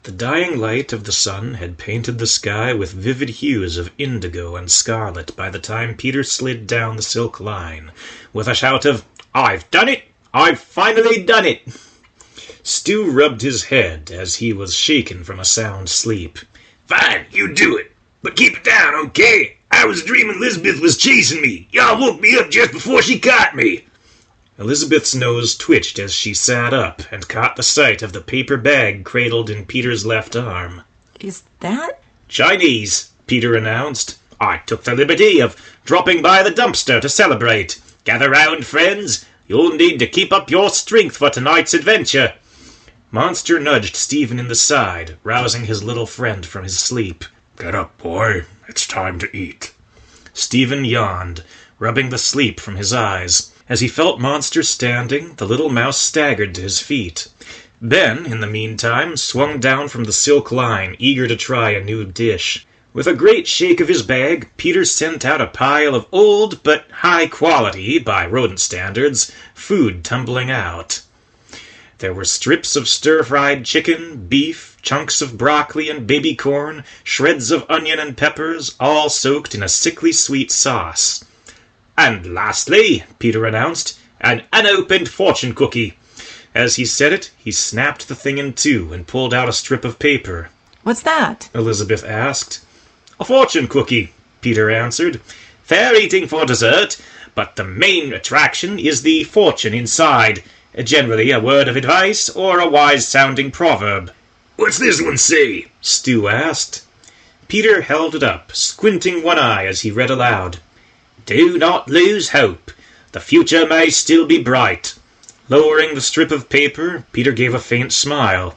The dying light of the sun had painted the sky with vivid hues of indigo and scarlet by the time Peter slid down the silk line, with a shout of, "I've done it! I've finally done it!" Stu rubbed his head as he was shaken from a sound sleep. "Fine, you do it. But keep it down, okay? I was dreaming Elizabeth was chasing me. Y'all woke me up just before she caught me." Elizabeth's nose twitched as she sat up and caught the sight of the paper bag cradled in Peter's left arm. "Is that?" "Chinese," Peter announced. "I took the liberty of dropping by the dumpster to celebrate. Gather round, friends. You'll need to keep up your strength for tonight's adventure." Monster nudged Stephen in the side, rousing his little friend from his sleep. "Get up, boy. It's time to eat." Stephen yawned, rubbing the sleep from his eyes. As he felt Monster standing, the little mouse staggered to his feet. Ben, in the meantime, swung down from the silk line, eager to try a new dish. With a great shake of his bag, Peter sent out a pile of old but high quality, by rodent standards, food tumbling out. There were strips of stir-fried chicken, beef, chunks of broccoli and baby corn, shreds of onion and peppers, all soaked in a sickly sweet sauce. "And lastly," Peter announced, "an unopened fortune cookie." As he said it, he snapped the thing in two and pulled out a strip of paper. "What's that?" Elizabeth asked. "A fortune cookie," Peter answered. "Fair eating for dessert, but the main attraction is the fortune inside. Generally a word of advice or a wise-sounding proverb." "What's this one say?" Stu asked. Peter held it up, squinting one eye as he read aloud. "Do not lose hope. The future may still be bright." Lowering the strip of paper, Peter gave a faint smile.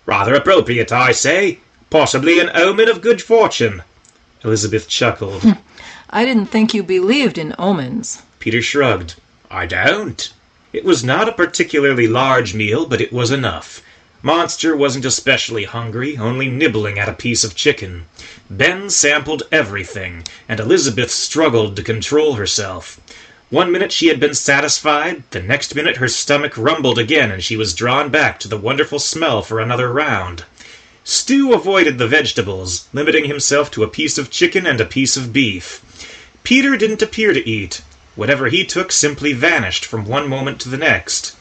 "Rather appropriate, I say. Possibly an omen of good fortune." Elizabeth chuckled. "I didn't think you believed in omens." Peter shrugged. "I don't." It was not a particularly large meal, but it was enough. Monster wasn't especially hungry, only nibbling at a piece of chicken. Ben sampled everything, and Elizabeth struggled to control herself. One minute she had been satisfied, the next minute her stomach rumbled again and she was drawn back to the wonderful smell for another round. Stu avoided the vegetables, limiting himself to a piece of chicken and a piece of beef. Peter didn't appear to eat. Whatever he took simply vanished from one moment to the next.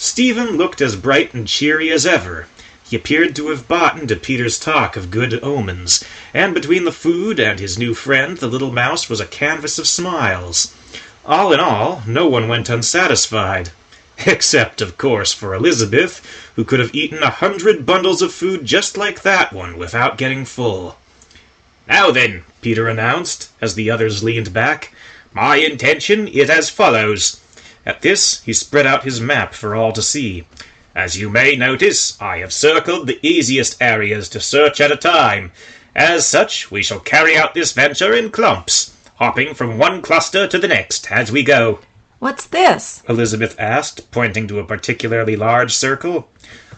Stephen looked as bright and cheery as ever. He appeared to have bought into Peter's talk of good omens, and between the food and his new friend, the little mouse was a canvas of smiles. All in all, no one went unsatisfied. Except, of course, for Elizabeth, who could have eaten 100 bundles of food just like that one without getting full. "Now then," Peter announced, as the others leaned back, "my intention is as follows." At this, he spread out his map for all to see. "As you may notice, I have circled the easiest areas to search at a time. As such, we shall carry out this venture in clumps, hopping from one cluster to the next as we go." "What's this?" Elizabeth asked, pointing to a particularly large circle.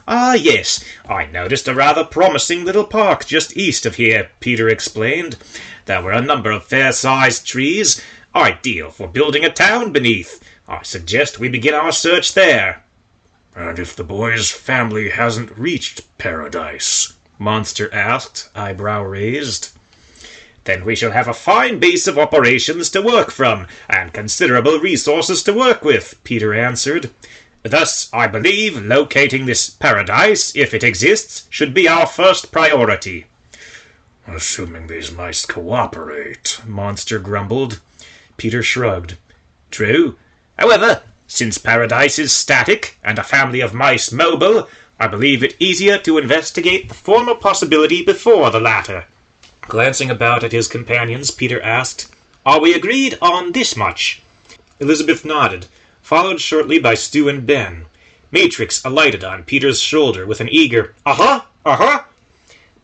"Ah, yes, I noticed a rather promising little park just east of here," Peter explained. "There were a number of fair-sized trees, ideal for building a town beneath. I suggest we begin our search there." "And if the boy's family hasn't reached paradise?" Monster asked, eyebrow raised. "Then we shall have a fine base of operations to work from, and considerable resources to work with," Peter answered. "Thus, I believe, locating this paradise, if it exists, should be our first priority." "Assuming these mice cooperate," Monster grumbled. Peter shrugged. "True. However, since paradise is static and a family of mice mobile, I believe it easier to investigate the former possibility before the latter." Glancing about at his companions, Peter asked, "Are we agreed on this much?" Elizabeth nodded, followed shortly by Stu and Ben. Matrix alighted on Peter's shoulder with an eager, "Uh-huh, uh-huh."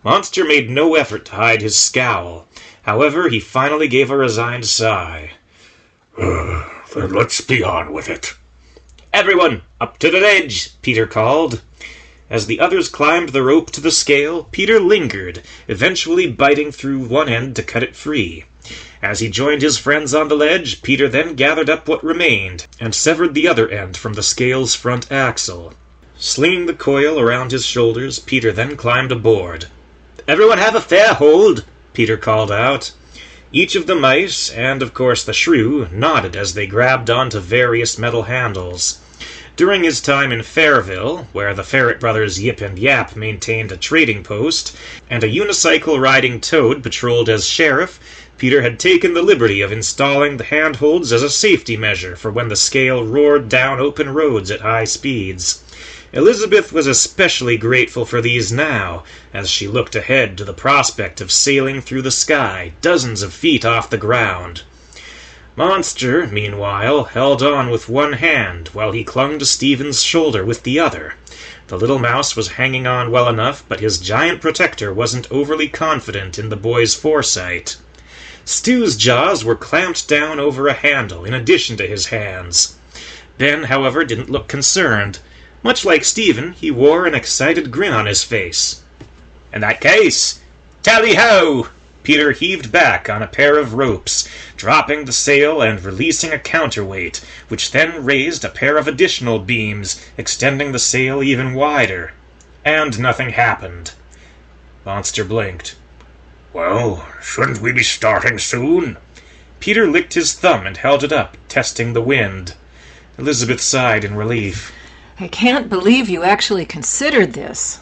Monster made no effort to hide his scowl. However, he finally gave a resigned sigh. Then let's be on with it." "Everyone, up to the ledge," Peter called. As the others climbed the rope to the scale, Peter lingered, eventually biting through one end to cut it free. As he joined his friends on the ledge, Peter then gathered up what remained, and severed the other end from the scale's front axle. Slinging the coil around his shoulders, Peter then climbed aboard. "Everyone have a fair hold," Peter called out. Each of the mice, and of course the shrew, nodded as they grabbed onto various metal handles. During his time in Fairville, where the Ferret brothers Yip and Yap maintained a trading post, and a unicycle-riding Toad patrolled as sheriff, Peter had taken the liberty of installing the handholds as a safety measure for when the scale roared down open roads at high speeds. Elizabeth was especially grateful for these now, as she looked ahead to the prospect of sailing through the sky dozens of feet off the ground. Monster, meanwhile, held on with one hand while he clung to Stephen's shoulder with the other. The little mouse was hanging on well enough, but his giant protector wasn't overly confident in the boy's foresight. Stu's jaws were clamped down over a handle in addition to his hands. Ben, however, didn't look concerned. Much like Stephen, he wore an excited grin on his face. "In that case, tally-ho!" Peter heaved back on a pair of ropes, dropping the sail and releasing a counterweight, which then raised a pair of additional beams, extending the sail even wider. And nothing happened. Monster blinked. "Well, shouldn't we be starting soon?" Peter licked his thumb and held it up, testing the wind. Elizabeth sighed in relief. I can't believe you actually considered this.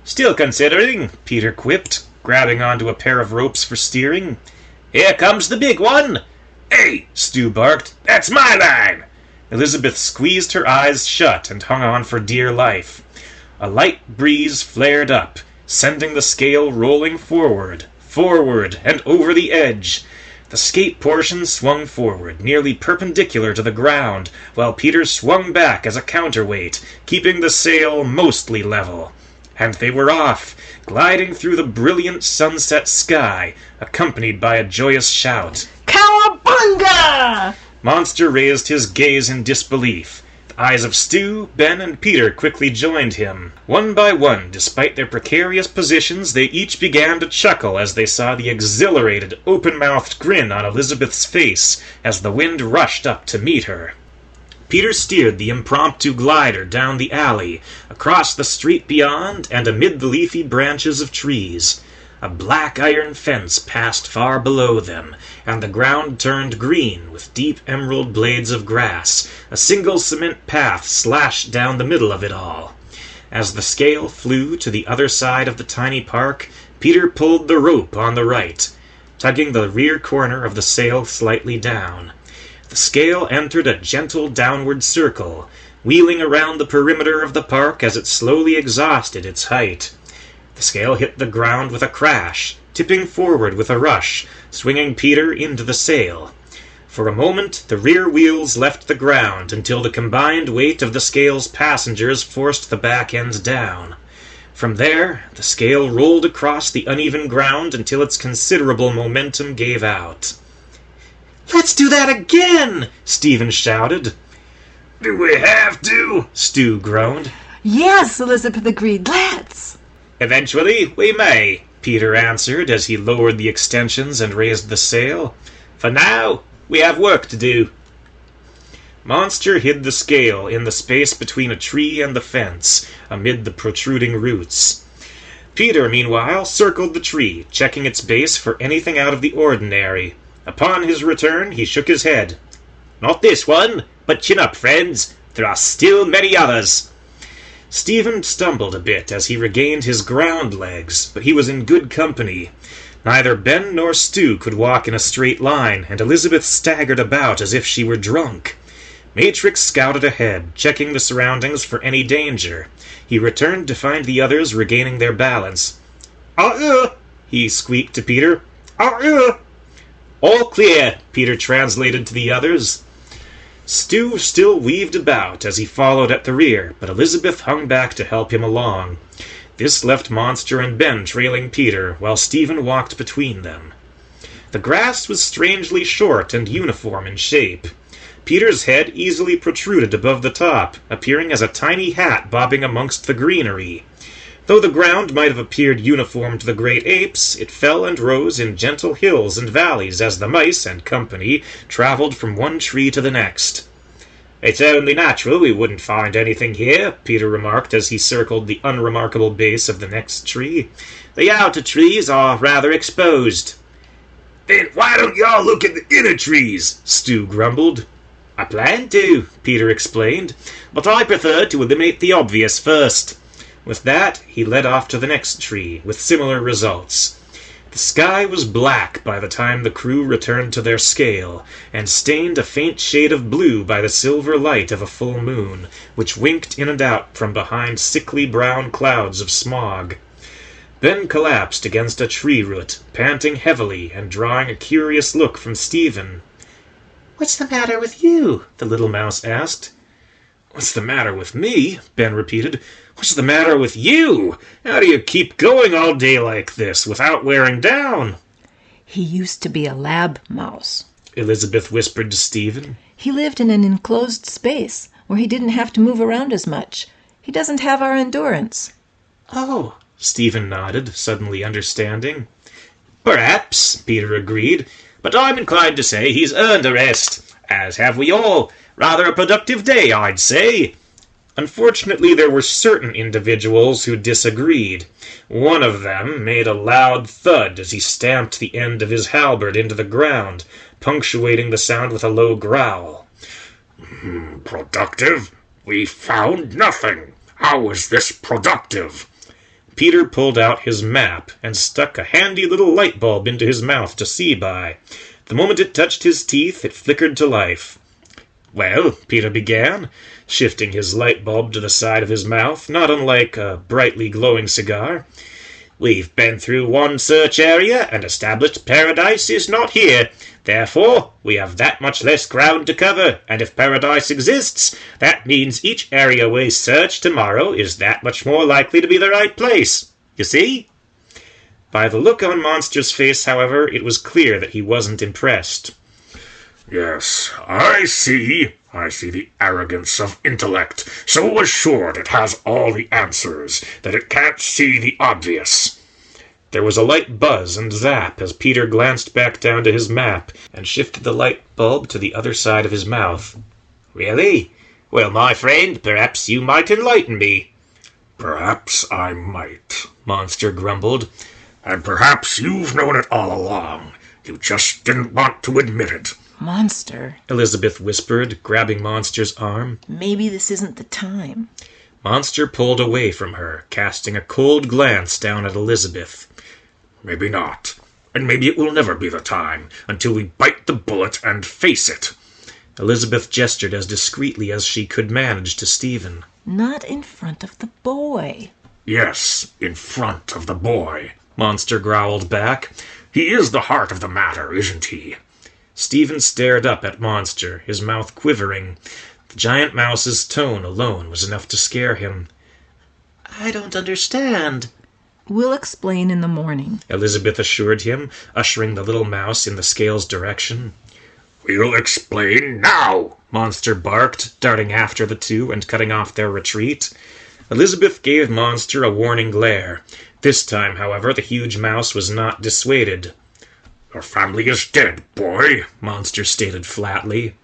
"Still considering," Peter quipped, grabbing onto a pair of ropes for steering. "Here comes the big one!" "Hey!" Stu barked. "That's my line!" Elizabeth squeezed her eyes shut and hung on for dear life. A light breeze flared up, sending the scale rolling forward, and over the edge. The skate portion swung forward, nearly perpendicular to the ground, while Peter swung back as a counterweight, keeping the sail mostly level. And they were off, gliding through the brilliant sunset sky, accompanied by a joyous shout. Cowabunga! Monster raised his gaze in disbelief. The eyes of Stu, Ben, and Peter quickly joined him. One by one, despite their precarious positions, they each began to chuckle as they saw the exhilarated, open-mouthed grin on Elizabeth's face as the wind rushed up to meet her. Peter steered the impromptu glider down the alley, across the street beyond, and amid the leafy branches of trees. A black iron fence passed far below them, and the ground turned green with deep emerald blades of grass. A single cement path slashed down the middle of it all. As the scale flew to the other side of the tiny park, Peter pulled the rope on the right, tugging the rear corner of the sail slightly down. The scale entered a gentle downward circle, wheeling around the perimeter of the park as it slowly exhausted its height. The scale hit the ground with a crash, tipping forward with a rush, swinging Peter into the sail. For a moment, the rear wheels left the ground until the combined weight of the scale's passengers forced the back end down. From there, the scale rolled across the uneven ground until its considerable momentum gave out. "Let's do that again!" Stephen shouted. "Do we have to?" Stu groaned. Yes, Elizabeth agreed. Let's! "Eventually, we may," Peter answered as he lowered the extensions and raised the sail. "For now, we have work to do." Monster hid the scale in the space between a tree and the fence, amid the protruding roots. Peter, meanwhile, circled the tree, checking its base for anything out of the ordinary. Upon his return, he shook his head. "Not this one, but chin up, friends. There are still many others." Stephen stumbled a bit as he regained his ground legs, but he was in good company. Neither Ben nor Stu could walk in a straight line, and Elizabeth staggered about as if she were drunk. Matrix scouted ahead, checking the surroundings for any danger. He returned to find the others regaining their balance. He squeaked to Peter. "All clear," Peter translated to the others. Stu still weaved about as he followed at the rear, but Elizabeth hung back to help him along. This left Monster and Ben trailing Peter, while Stephen walked between them. The grass was strangely short and uniform in shape. Peter's head easily protruded above the top, appearing as a tiny hat bobbing amongst the greenery. Though the ground might have appeared uniform to the great apes, it fell and rose in gentle hills and valleys as the mice and company traveled from one tree to the next. It's only natural we wouldn't find anything here, Peter remarked as he circled the unremarkable base of the next tree. The outer trees are rather exposed. Then why don't y'all look at the inner trees? Stu grumbled. I plan to, Peter explained, but I prefer to eliminate the obvious first. With that, he led off to the next tree, with similar results. The sky was black by the time the crew returned to their scale, and stained a faint shade of blue by the silver light of a full moon, which winked in and out from behind sickly brown clouds of smog. Ben collapsed against a tree root, panting heavily and drawing a curious look from Stephen. "What's the matter with you?" the little mouse asked. "What's the matter with me?" Ben repeated. "What's the matter with you? How do you keep going all day like this without wearing down?" He used to be a lab mouse, Elizabeth whispered to Stephen. He lived in an enclosed space where he didn't have to move around as much. He doesn't have our endurance. Oh, Stephen nodded, suddenly understanding. Perhaps, Peter agreed, but I'm inclined to say he's earned a rest, as have we all. Rather a productive day, I'd say. Unfortunately, there were certain individuals who disagreed. One of them made a loud thud as he stamped the end of his halberd into the ground, punctuating the sound with a low growl. Productive? We found nothing. How is this productive? Peter pulled out his map and stuck a handy little light bulb into his mouth to see by. The moment it touched his teeth, it flickered to life. Well, Peter began, shifting his light bulb to the side of his mouth, not unlike a brightly glowing cigar. We've been through one search area and established paradise is not here. Therefore, we have that much less ground to cover, and if paradise exists, that means each area we search tomorrow is that much more likely to be the right place. You see? By the look on Monster's face, however, it was clear that he wasn't impressed. Yes, I see. I see the arrogance of intellect, so assured it has all the answers, that it can't see the obvious. There was a light buzz and zap as Peter glanced back down to his map and shifted the light bulb to the other side of his mouth. Really? Well, my friend, perhaps you might enlighten me. Perhaps I might, Monster grumbled. And perhaps you've known it all along. You just didn't want to admit it. Monster, Elizabeth whispered, grabbing Monster's arm. Maybe this isn't the time. Monster pulled away from her, casting a cold glance down at Elizabeth. Maybe not. And maybe it will never be the time, until we bite the bullet and face it. Elizabeth gestured as discreetly as she could manage to Stephen. Not in front of the boy. Yes, in front of the boy, Monster growled back. He is the heart of the matter, isn't he? Stephen stared up at Monster, his mouth quivering. The giant mouse's tone alone was enough to scare him. I don't understand. We'll explain in the morning, Elizabeth assured him, ushering the little mouse in the scale's direction. We'll explain now, Monster barked, darting after the two and cutting off their retreat. Elizabeth gave Monster a warning glare. This time, however, the huge mouse was not dissuaded. Your family is dead, boy, Monster stated flatly.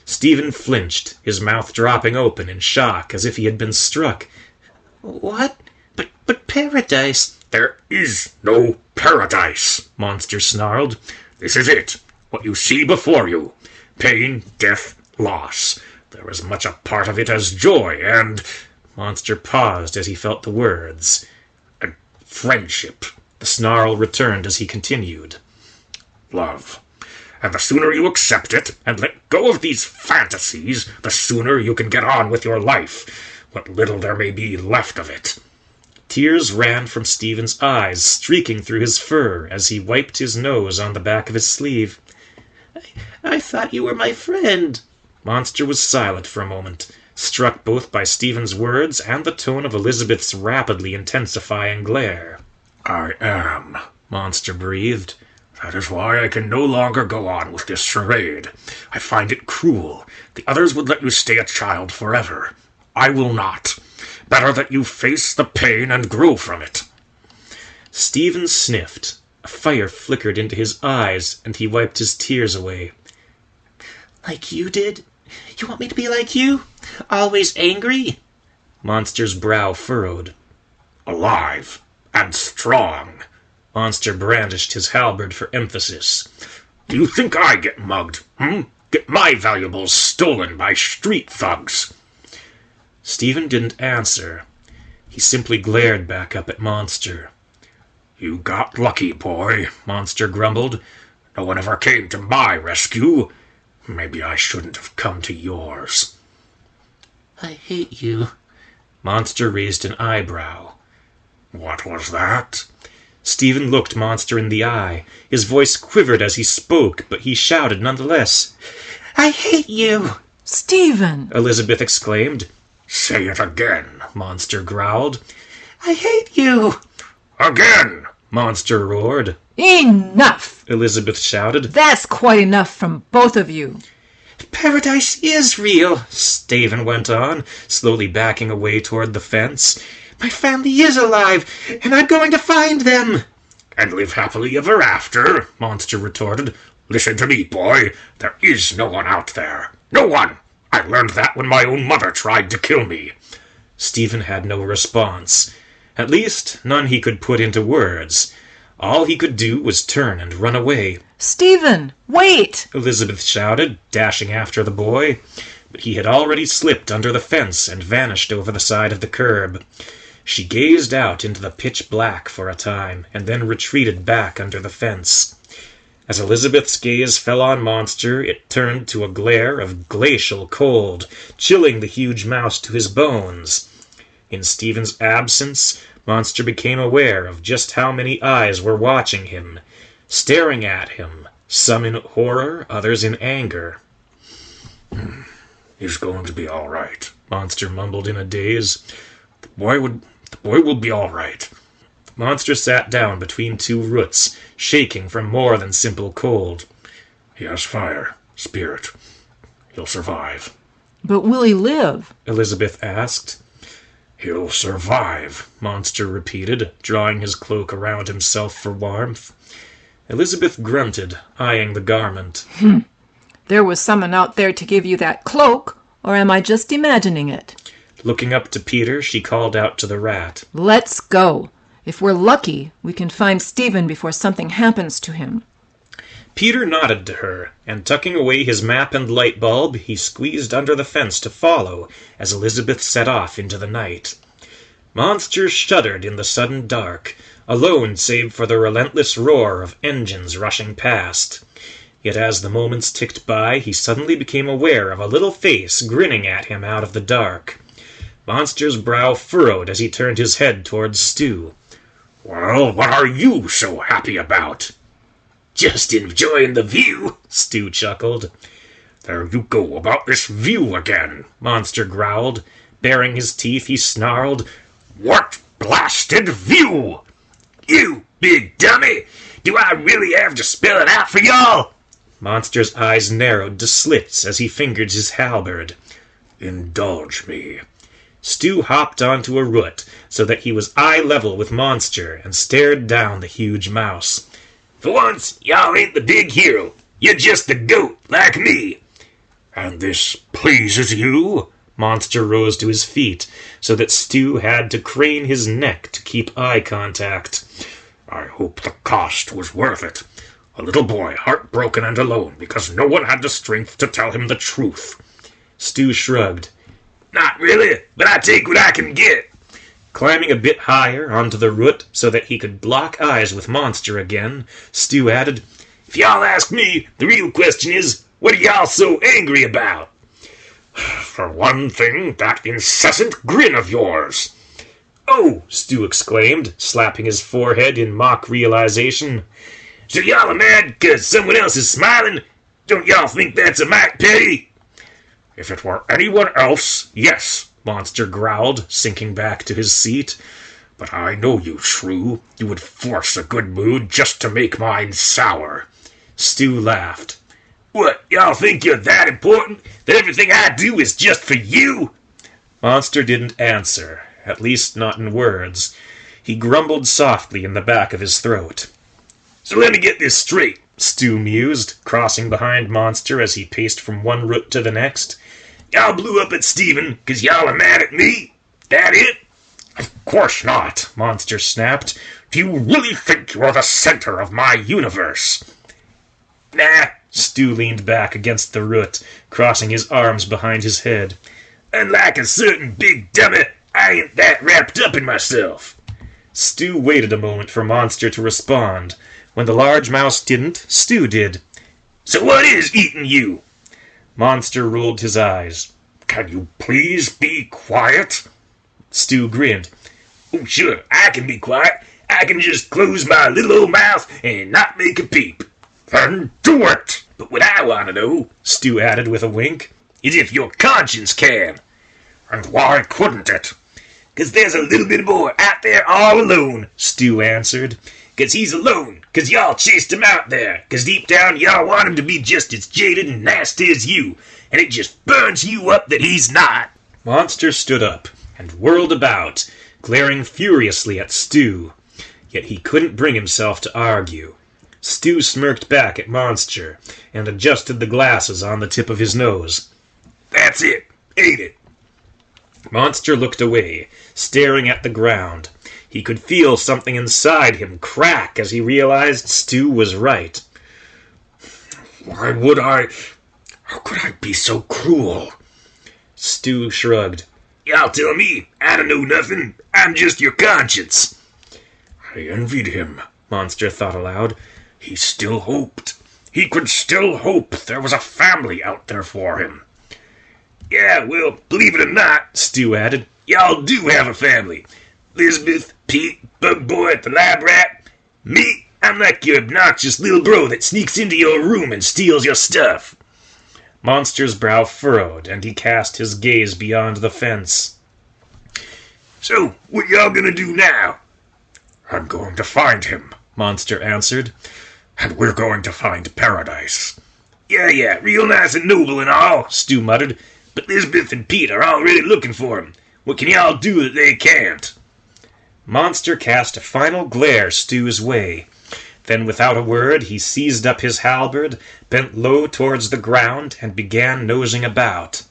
Stephen flinched, his mouth dropping open in shock as if he had been struck. What? But paradise... There is no paradise, Monster snarled. This is it, what you see before you. Pain, death, loss. There is much a part of it as joy and... Monster paused as he felt the words. And friendship. The snarl returned as he continued. Love. And the sooner you accept it and let go of these fantasies, the sooner you can get on with your life, what little there may be left of it. Tears ran from Stephen's eyes, streaking through his fur as he wiped his nose on the back of his sleeve. I thought you were my friend. Monster was silent for a moment, struck both by Stephen's words and the tone of Elizabeth's rapidly intensifying glare. I am, Monster breathed. That is why I can no longer go on with this charade. I find it cruel. The others would let you stay a child forever. I will not. Better that you face the pain and grow from it. Stephen sniffed. A fire flickered into his eyes, and he wiped his tears away. Like you did? You want me to be like you? Always angry? Monster's brow furrowed. Alive and strong. Monster brandished his halberd for emphasis. Do you think I get mugged, Get my valuables stolen by street thugs? Stephen didn't answer. He simply glared back up at Monster. You got lucky, boy, Monster grumbled. No one ever came to my rescue. Maybe I shouldn't have come to yours. I hate you. Monster raised an eyebrow. What was that? Stephen looked Monster in the eye. His voice quivered as he spoke, but he shouted nonetheless. I hate you! Stephen! Elizabeth exclaimed. Say it again, Monster growled. I hate you! Again! Monster roared. Enough! Elizabeth shouted. That's quite enough from both of you. Paradise is real, Stephen went on, slowly backing away toward the fence. My family is alive, and I'm going to find them. And live happily ever after, Monster retorted. Listen to me, boy. There is no one out there. No one! I learned that when my own mother tried to kill me. Stephen had no response. At least, none he could put into words. All he could do was turn and run away. Stephen, wait! Elizabeth shouted, dashing after the boy. But he had already slipped under the fence and vanished over the side of the curb. She gazed out into the pitch black for a time, and then retreated back under the fence. As Elizabeth's gaze fell on Monster, it turned to a glare of glacial cold, chilling the huge mouse to his bones. In Stephen's absence, Monster became aware of just how many eyes were watching him, staring at him, some in horror, others in anger. He's going to be all right, Monster mumbled in a daze. The boy will be all right. Monster sat down between two roots, shaking from more than simple cold. He has fire, spirit. He'll survive. But will he live? Elizabeth asked. He'll survive, Monster repeated, drawing his cloak around himself for warmth. Elizabeth grunted, eyeing the garment. There was someone out there to give you that cloak, or am I just imagining it? Looking up to Peter, she called out to the rat. Let's go. If we're lucky, we can find Stephen before something happens to him. Peter nodded to her, and tucking away his map and light bulb, he squeezed under the fence to follow as Elizabeth set off into the night. Monster shuddered in the sudden dark, alone save for the relentless roar of engines rushing past. Yet as the moments ticked by, he suddenly became aware of a little face grinning at him out of the dark. Monster's brow furrowed as he turned his head towards Stu. Well, what are you so happy about? Just enjoying the view, Stu chuckled. There you go about this view again, Monster growled. Baring his teeth, he snarled. What blasted view? You big dummy! Do I really have to spell it out for y'all? Monster's eyes narrowed to slits as he fingered his halberd. Indulge me. Stu hopped onto a root so that he was eye level with Monster and stared down the huge mouse. For once, y'all ain't the big hero. You're just the goat, like me. And this pleases you? Monster rose to his feet so that Stu had to crane his neck to keep eye contact. I hope the cost was worth it. A little boy heartbroken and alone because no one had the strength to tell him the truth. Stu shrugged. Not really, but I take what I can get. Climbing a bit higher onto the root so that he could lock eyes with Monster again, Stu added, If y'all ask me, the real question is, what are y'all so angry about? For one thing, that incessant grin of yours. Oh, Stu exclaimed, slapping his forehead in mock realization. So y'all are mad 'cause someone else is smiling? Don't y'all think that's a mite petty? If it were anyone else, yes, Monster growled, sinking back to his seat. But I know you, Shrew. You would force a good mood just to make mine sour. Stu laughed. What, y'all think you're that important? That everything I do is just for you? Monster didn't answer, at least not in words. He grumbled softly in the back of his throat. So let me get this straight. Stu mused, crossing behind Monster as he paced from one root to the next. Y'all blew up at Stephen 'cause y'all are mad at me? That it? Of course not, Monster snapped. Do you really think you're the center of my universe? Nah. Stu leaned back against the root, crossing his arms behind his head. Unlike a certain big dummy, I ain't that wrapped up in myself. Stu waited a moment for Monster to respond. When the large mouse didn't, Stu did. So what is eating you? Monster rolled his eyes. Can you please be quiet? Stu grinned. Oh, sure, I can be quiet. I can just close my little old mouth and not make a peep. Then do it! But what I want to know, Stu added with a wink, is if your conscience can. And why couldn't it? 'Cause there's a little bit boy out there all alone, Stu answered. 'Cause he's alone, 'cause y'all chased him out there, 'cause deep down y'all want him to be just as jaded and nasty as you, and it just burns you up that he's not. Monster stood up and whirled about, glaring furiously at Stu. Yet he couldn't bring himself to argue. Stu smirked back at Monster and adjusted the glasses on the tip of his nose. That's it, ain't it? Monster looked away, staring at the ground. He could feel something inside him crack as he realized Stu was right. How could I be so cruel? Stu shrugged. Y'all tell me, I don't know nothing. I'm just your conscience. I envied him, Monster thought aloud. He still hoped. He could still hope there was a family out there for him. Yeah, well, believe it or not, Stu added, y'all do have a family. Elizabeth, Pete, Bug Boy, the Lab Rat. Me, I'm like your obnoxious little bro that sneaks into your room and steals your stuff. Monster's brow furrowed, and he cast his gaze beyond the fence. So, what y'all gonna do now? I'm going to find him, Monster answered. And we're going to find paradise. Yeah, real nice and noble and all, Stu muttered. But Elizabeth and Pete are already looking for him. What can y'all do that they can't? Monster cast a final glare Stu's way. Then, without a word, he seized up his halberd, bent low towards the ground, and began nosing about.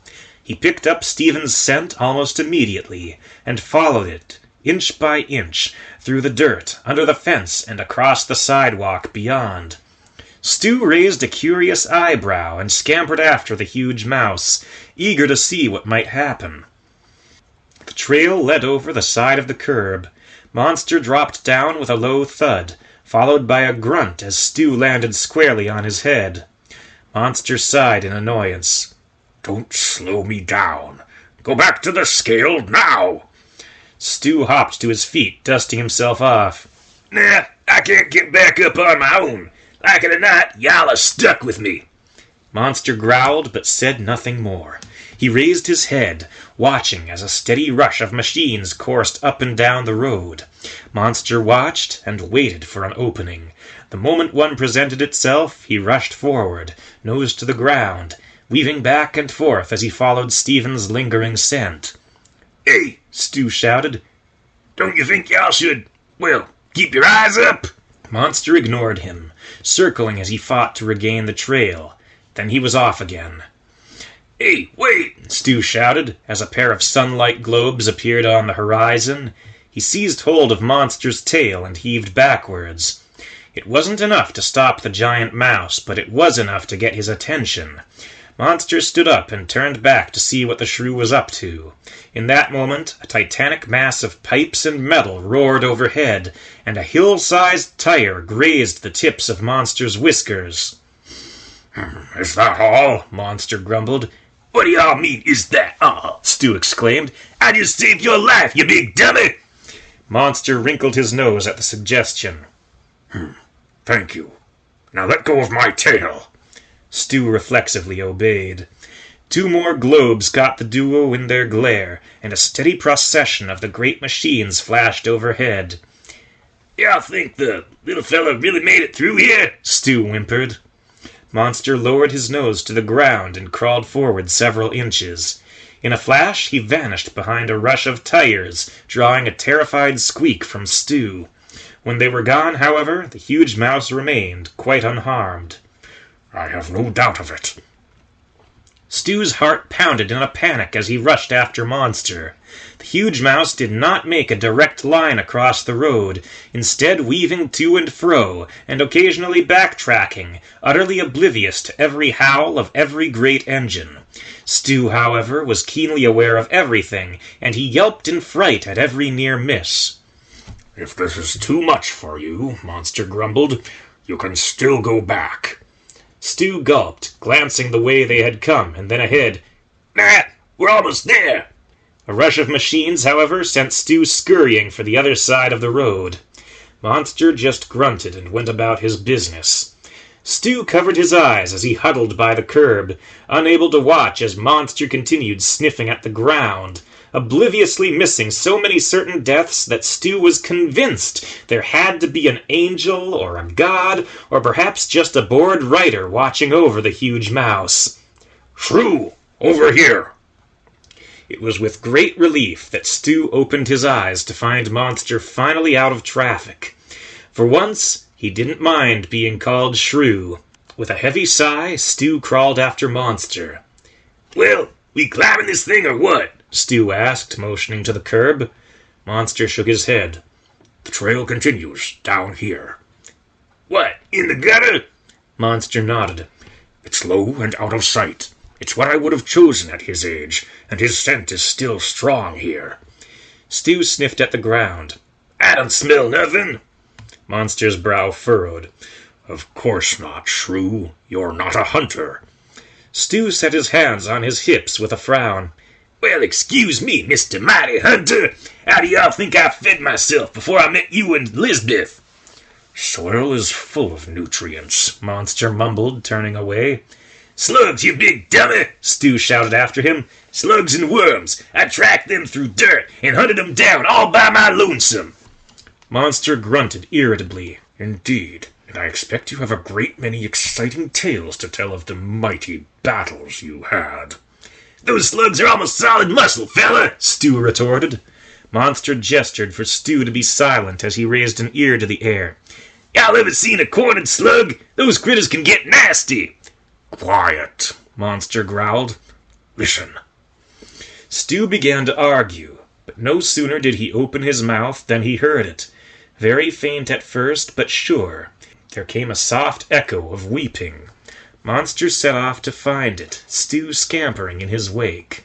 He picked up Stephen's scent almost immediately, and followed it, inch by inch, through the dirt, under the fence, and across the sidewalk beyond. Stu raised a curious eyebrow and scampered after the huge mouse, eager to see what might happen. The trail led over the side of the curb. Monster dropped down with a low thud, followed by a grunt as Stu landed squarely on his head. Monster sighed in annoyance. Don't slow me down. Go back to the scale now. Stu hopped to his feet, dusting himself off. Nah, I can't get back up on my own. Like it or not, y'all are stuck with me. Monster growled, but said nothing more. He raised his head, watching as a steady rush of machines coursed up and down the road. Monster watched and waited for an opening. The moment one presented itself, he rushed forward, nose to the ground, weaving back and forth as he followed Stephen's lingering scent. Hey, Stu shouted. Don't you think y'all should, well, keep your eyes up? Monster ignored him, circling as he fought to regain the trail. Then he was off again. Hey, wait! Stu shouted as a pair of sunlight globes appeared on the horizon. He seized hold of Monster's tail and heaved backwards. It wasn't enough to stop the giant mouse, but it was enough to get his attention. Monster stood up and turned back to see what the shrew was up to. In that moment, a titanic mass of pipes and metal roared overhead, and a hill-sized tire grazed the tips of Monster's whiskers. Is that all? Monster grumbled. What do y'all mean, is that all? Stu exclaimed. I just saved your life, you big dummy! Monster wrinkled his nose at the suggestion. Thank you. Now let go of my tail. Stu reflexively obeyed. 2 more globes caught the duo in their glare, and a steady procession of the great machines flashed overhead. Y'all think the little fella really made it through here? Stu whimpered. Monster lowered his nose to the ground and crawled forward several inches. In a flash, he vanished behind a rush of tires, drawing a terrified squeak from Stu. When they were gone, however, the huge mouse remained, quite unharmed. I have no doubt of it. Stu's heart pounded in a panic as he rushed after Monster. The huge mouse did not make a direct line across the road, instead weaving to and fro, and occasionally backtracking, utterly oblivious to every howl of every great engine. Stu, however, was keenly aware of everything, and he yelped in fright at every near miss. If this is too much for you, Monster grumbled, you can still go back. Stu gulped, glancing the way they had come, and then ahead. We're almost there. A rush of machines, however, sent Stu scurrying for the other side of the road. Monster just grunted and went about his business. Stu covered his eyes as he huddled by the curb, unable to watch as Monster continued sniffing at the ground, obliviously missing so many certain deaths that Stu was convinced there had to be an angel or a god or perhaps just a bored writer watching over the huge mouse. Shrew, over here! It was with great relief that Stu opened his eyes to find Monster finally out of traffic. For once, he didn't mind being called Shrew. With a heavy sigh, Stu crawled after Monster. Well, we climbing this thing or what? Stu asked, motioning to the curb. Monster shook his head. The trail continues, down here. What, in the gutter? Monster nodded. It's low and out of sight. It's what I would have chosen at his age, and his scent is still strong here. Stu sniffed at the ground. I don't smell nothing. Monster's brow furrowed. Of course not, Shrew. You're not a hunter. Stu set his hands on his hips with a frown. Well, excuse me, Mr. Mighty Hunter. How do y'all think I fed myself before I met you and Elizabeth? Soil is full of nutrients, Monster mumbled, turning away. Slugs, you big dummy! Stu shouted after him. Slugs and worms. I tracked them through dirt and hunted them down all by my lonesome. Monster grunted irritably. Indeed, and I expect you have a great many exciting tales to tell of the mighty battles you had. Those slugs are almost solid muscle, fella, Stu retorted. Monster gestured for Stu to be silent as he raised an ear to the air. Y'all ever seen a cornered slug? Those critters can get nasty. Quiet, Monster growled. Listen. Stu began to argue, but no sooner did he open his mouth than he heard it. Very faint at first, but sure. There came a soft echo of weeping. Monster set off to find it, Stu scampering in his wake.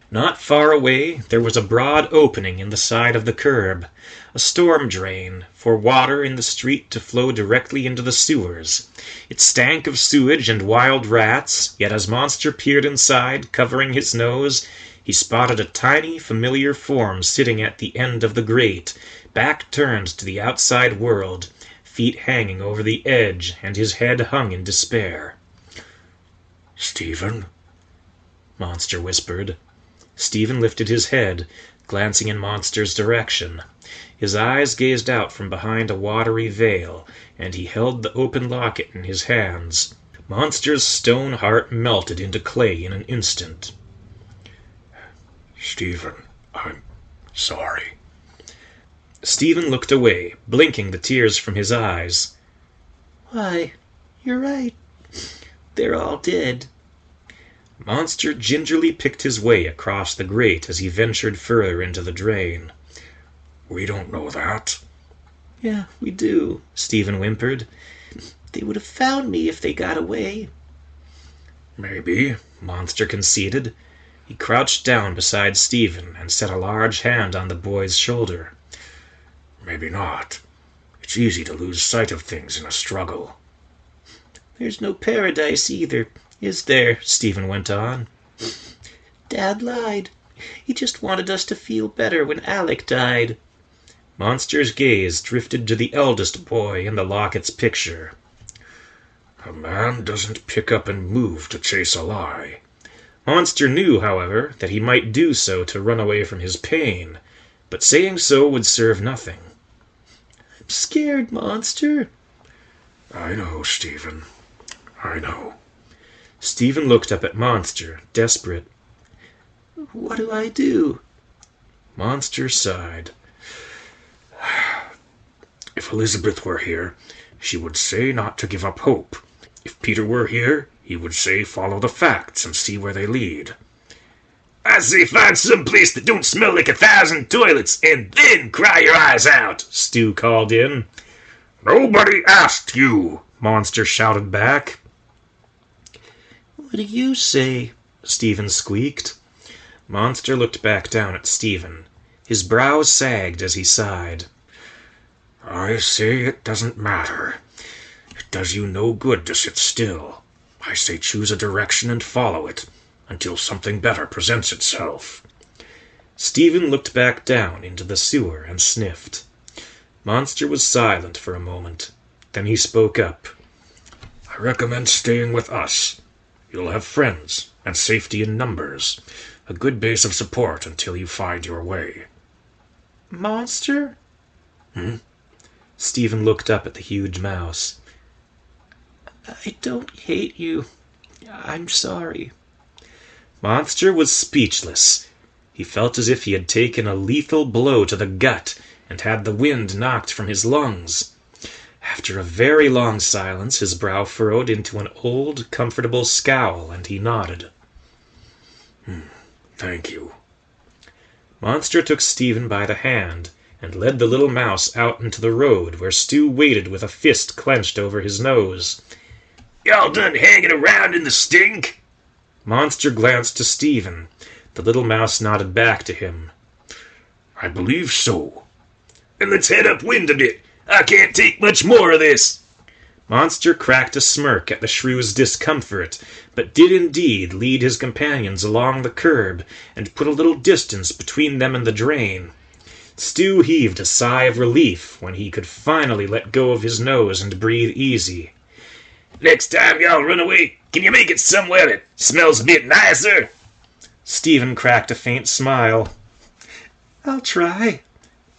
Not far away, there was a broad opening in the side of the curb, a storm drain, for water in the street to flow directly into the sewers. It stank of sewage and wild rats, yet as Monster peered inside, covering his nose, he spotted a tiny, familiar form sitting at the end of the grate, back turned to the outside world, feet hanging over the edge, and his head hung in despair. Stephen? Monster whispered. Stephen lifted his head, glancing in Monster's direction. His eyes gazed out from behind a watery veil, and he held the open locket in his hands. Monster's stone heart melted into clay in an instant. Stephen, I'm sorry. Stephen looked away, blinking the tears from his eyes. Why, you're right. They're all dead. Monster gingerly picked his way across the grate as he ventured further into the drain. We don't know that. Yeah, we do, Stephen whimpered. They would have found me if they got away. Maybe, Monster conceded. He crouched down beside Stephen and set a large hand on the boy's shoulder. Maybe not. It's easy to lose sight of things in a struggle. There's no paradise either, is there? Stephen went on. Dad lied. He just wanted us to feel better when Alec died. Monster's gaze drifted to the eldest boy in the locket's picture. A man doesn't pick up and move to chase a lie. Monster knew, however, that he might do so to run away from his pain, but saying so would serve nothing. I'm scared, Monster. I know, Stephen. I know. Stephen looked up at Monster, desperate. What do I do? Monster sighed. If Elizabeth were here, she would say not to give up hope. If Peter were here, he would say follow the facts and see where they lead. I say find some place that don't smell like 1,000 toilets, and then cry your eyes out, Stu called in. Nobody asked you, Monster shouted back. What do you say? Stephen squeaked. Monster looked back down at Stephen. His brows sagged as he sighed. I say it doesn't matter. It does you no good to sit still. I say choose a direction and follow it, until something better presents itself. Stephen looked back down into the sewer and sniffed. Monster was silent for a moment. Then he spoke up. I recommend staying with us. You'll have friends and safety in numbers. A good base of support until you find your way. Monster? Stephen looked up at the huge mouse. I don't hate you. I'm sorry. Monster was speechless. He felt as if he had taken a lethal blow to the gut and had the wind knocked from his lungs. After a very long silence, his brow furrowed into an old, comfortable scowl, and he nodded. Thank you. Monster took Stephen by the hand and led the little mouse out into the road, where Stu waited with a fist clenched over his nose. Y'all done hanging around in the stink? Monster glanced to Stephen. The little mouse nodded back to him. I believe so. And let's head upwind a bit. I can't take much more of this. Monster cracked a smirk at the shrew's discomfort, but did indeed lead his companions along the curb and put a little distance between them and the drain. Stu heaved a sigh of relief when he could finally let go of his nose and breathe easy. Next time y'all run away, can you make it somewhere that smells a bit nicer? Stephen cracked a faint smile. I'll try.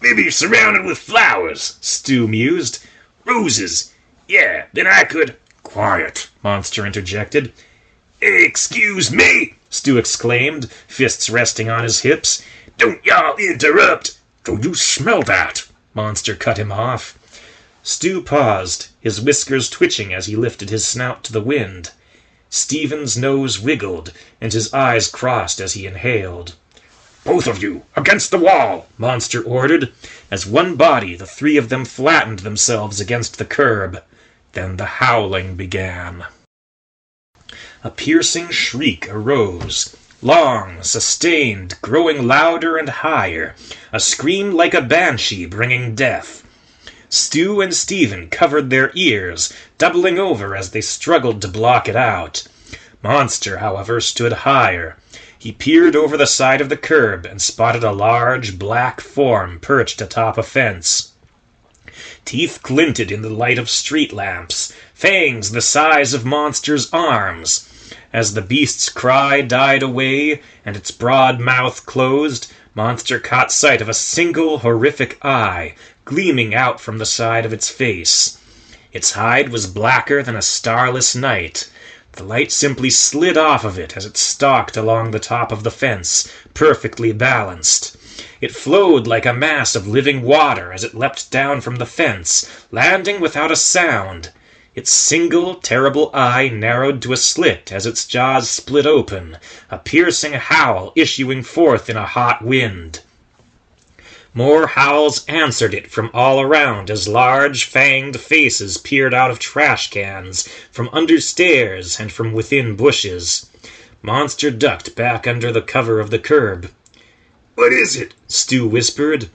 Maybe you're surrounded with flowers, Stu mused. Roses. Yeah, then I could... Quiet, Monster interjected. Excuse me, Stu exclaimed, fists resting on his hips. Don't y'all interrupt. Do you smell that? Monster cut him off. Stu paused, his whiskers twitching as he lifted his snout to the wind. Stephen's nose wiggled, and his eyes crossed as he inhaled. Both of you, against the wall, Monster ordered. As one body, the three of them flattened themselves against the curb. Then the howling began. A piercing shriek arose. Long, sustained, growing louder and higher. A scream like a banshee bringing death. Stu and Stephen covered their ears, doubling over as they struggled to block it out. Monster, however, stood higher. He peered over the side of the curb and spotted a large, black form perched atop a fence. Teeth glinted in the light of street lamps, fangs the size of Monster's arms. As the beast's cry died away and its broad mouth closed, Monster caught sight of a single horrific eye gleaming out from the side of its face. Its hide was blacker than a starless night. The light simply slid off of it as it stalked along the top of the fence, perfectly balanced. It flowed like a mass of living water as it leapt down from the fence, landing without a sound. Its single, terrible eye narrowed to a slit as its jaws split open, a piercing howl issuing forth in a hot wind. More howls answered it from all around as large, fanged faces peered out of trash cans, from under stairs, and from within bushes. Monster ducked back under the cover of the curb. What is it? Stu whispered.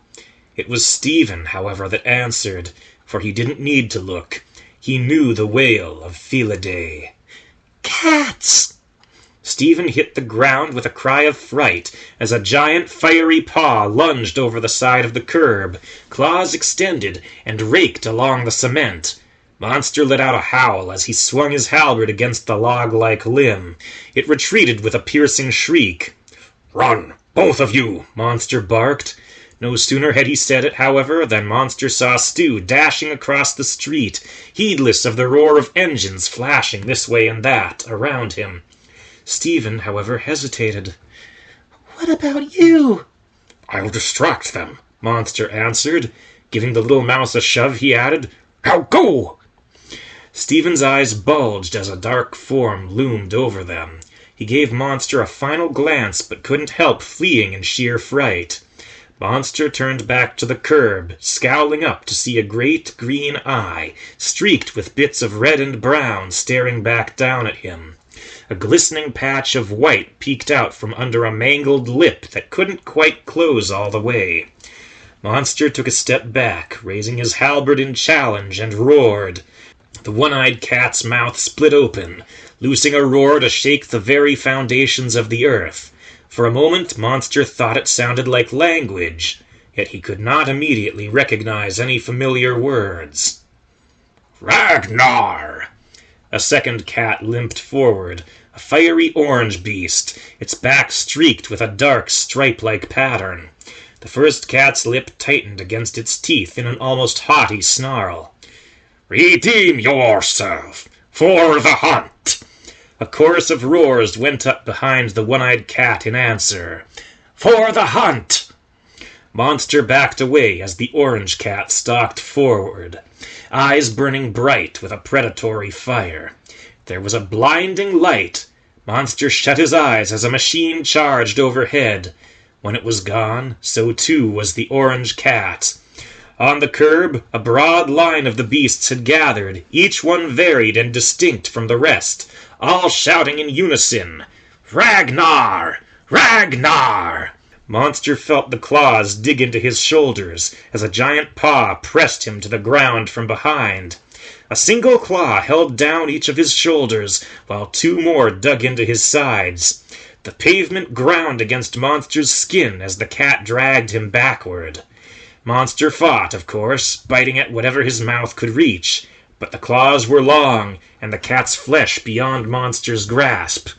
It was Stephen, however, that answered, for he didn't need to look. He knew the wail of Felidae. Cats! Stephen hit the ground with a cry of fright as a giant fiery paw lunged over the side of the curb, claws extended, and raked along the cement. Monster let out a howl as he swung his halberd against the log-like limb. It retreated with a piercing shriek. Run, both of you, Monster barked. No sooner had he said it, however, than Monster saw Stu dashing across the street, heedless of the roar of engines flashing this way and that around him. Stephen, however, hesitated. What about you? I'll distract them, Monster answered. Giving the little mouse a shove, he added, "Now go!" Stephen's eyes bulged as a dark form loomed over them. He gave Monster a final glance, but couldn't help fleeing in sheer fright. Monster turned back to the curb, scowling up to see a great green eye, streaked with bits of red and brown, staring back down at him. A glistening patch of white peeked out from under a mangled lip that couldn't quite close all the way. Monster took a step back, raising his halberd in challenge, and roared. The one-eyed cat's mouth split open, loosing a roar to shake the very foundations of the earth. For a moment, Monster thought it sounded like language, yet he could not immediately recognize any familiar words. "Ragnar!" A second cat limped forward, a fiery orange beast, its back streaked with a dark stripe-like pattern. The first cat's lip tightened against its teeth in an almost haughty snarl. "Redeem yourself for the hunt!" A chorus of roars went up behind the one-eyed cat in answer. "For the hunt!" Monster backed away as the orange cat stalked forward, eyes burning bright with a predatory fire. There was a blinding light. Monster shut his eyes as a machine charged overhead. When it was gone, so too was the orange cat. On the curb, a broad line of the beasts had gathered, each one varied and distinct from the rest, all shouting in unison, "Ragnar! Ragnar!" Monster felt the claws dig into his shoulders as a giant paw pressed him to the ground from behind. A single claw held down each of his shoulders, while two more dug into his sides. The pavement ground against Monster's skin as the cat dragged him backward. Monster fought, of course, biting at whatever his mouth could reach, but the claws were long, and the cat's flesh beyond Monster's grasp.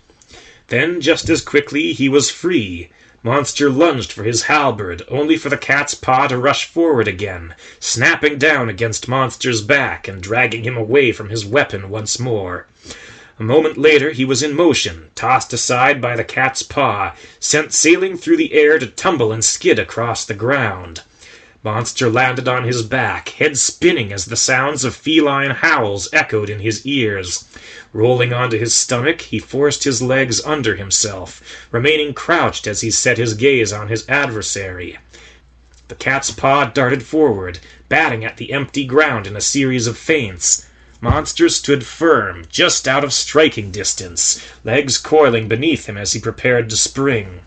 Then, just as quickly, he was free. Monster lunged for his halberd, only for the cat's paw to rush forward again, snapping down against Monster's back and dragging him away from his weapon once more. A moment later he was in motion, tossed aside by the cat's paw, sent sailing through the air to tumble and skid across the ground. Monster landed on his back, head spinning as the sounds of feline howls echoed in his ears. Rolling onto his stomach, he forced his legs under himself, remaining crouched as he set his gaze on his adversary. The cat's paw darted forward, batting at the empty ground in a series of feints. Monster stood firm, just out of striking distance, legs coiling beneath him as he prepared to spring.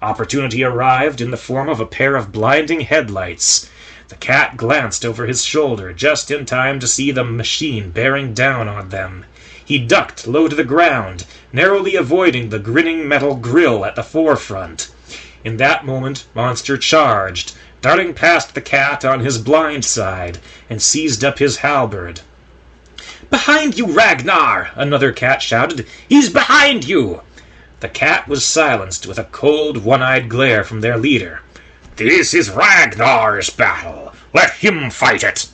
Opportunity arrived in the form of a pair of blinding headlights. The cat glanced over his shoulder just in time to see the machine bearing down on them. He ducked low to the ground, narrowly avoiding the grinning metal grill at the forefront. In that moment, Monster charged, darting past the cat on his blind side, and seized up his halberd. "Behind you, Ragnar!" another cat shouted. "He's behind you!" The cat was silenced with a cold, one-eyed glare from their leader. "This is Ragnar's battle. Let him fight it."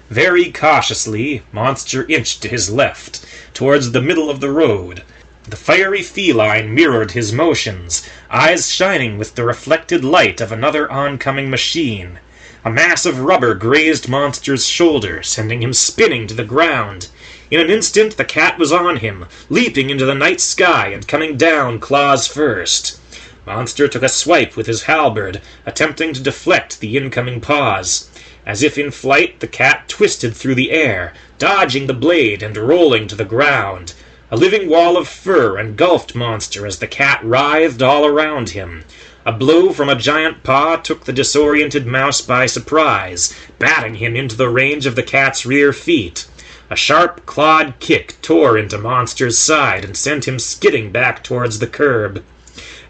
Very cautiously, Monster inched to his left, towards the middle of the road. The fiery feline mirrored his motions, eyes shining with the reflected light of another oncoming machine. A mass of rubber grazed Monster's shoulder, sending him spinning to the ground. In an instant the cat was on him, leaping into the night sky and coming down claws first. Monster took a swipe with his halberd, attempting to deflect the incoming paws. As if in flight, the cat twisted through the air, dodging the blade and rolling to the ground. A living wall of fur engulfed Monster as the cat writhed all around him. A blow from a giant paw took the disoriented mouse by surprise, batting him into the range of the cat's rear feet. A sharp, clawed kick tore into Monster's side and sent him skidding back towards the curb.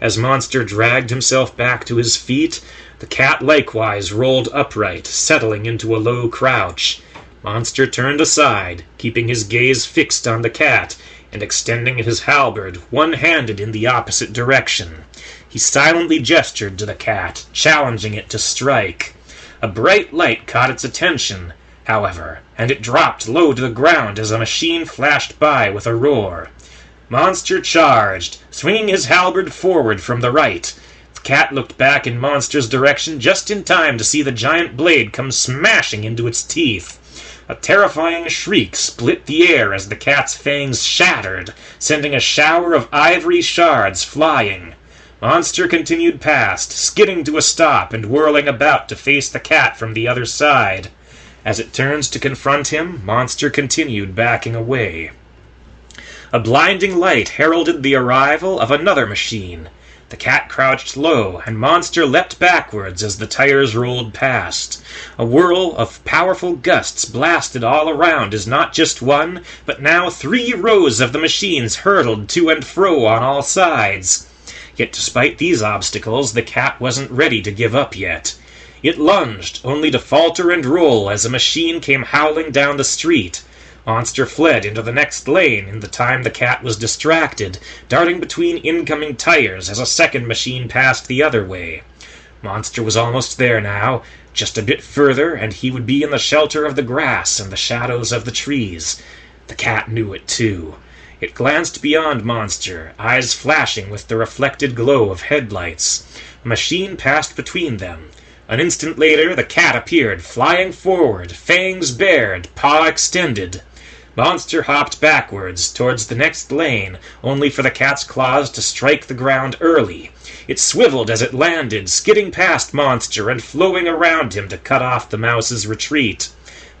As Monster dragged himself back to his feet, the cat likewise rolled upright, settling into a low crouch. Monster turned aside, keeping his gaze fixed on the cat, and extending his halberd one-handed in the opposite direction. He silently gestured to the cat, challenging it to strike. A bright light caught its attention, however, and it dropped low to the ground as a machine flashed by with a roar. Monster charged, swinging his halberd forward from the right. The cat looked back in Monster's direction just in time to see the giant blade come smashing into its teeth. A terrifying shriek split the air as the cat's fangs shattered, sending a shower of ivory shards flying. Monster continued past, skidding to a stop and whirling about to face the cat from the other side. As it turns to confront him, Monster continued backing away. A blinding light heralded the arrival of another machine. The cat crouched low, and Monster leapt backwards as the tires rolled past. A whirl of powerful gusts blasted all around as not just one, but now 3 rows of the machines hurtled to and fro on all sides. Yet despite these obstacles, the cat wasn't ready to give up yet. It lunged, only to falter and roll as a machine came howling down the street. Monster fled into the next lane in the time the cat was distracted, darting between incoming tires as a second machine passed the other way. Monster was almost there now. Just a bit further, and he would be in the shelter of the grass and the shadows of the trees. The cat knew it, too. It glanced beyond Monster, eyes flashing with the reflected glow of headlights. A machine passed between them. An instant later, the cat appeared, flying forward, fangs bared, paw extended. Monster hopped backwards, towards the next lane, only for the cat's claws to strike the ground early. It swiveled as it landed, skidding past Monster and flowing around him to cut off the mouse's retreat.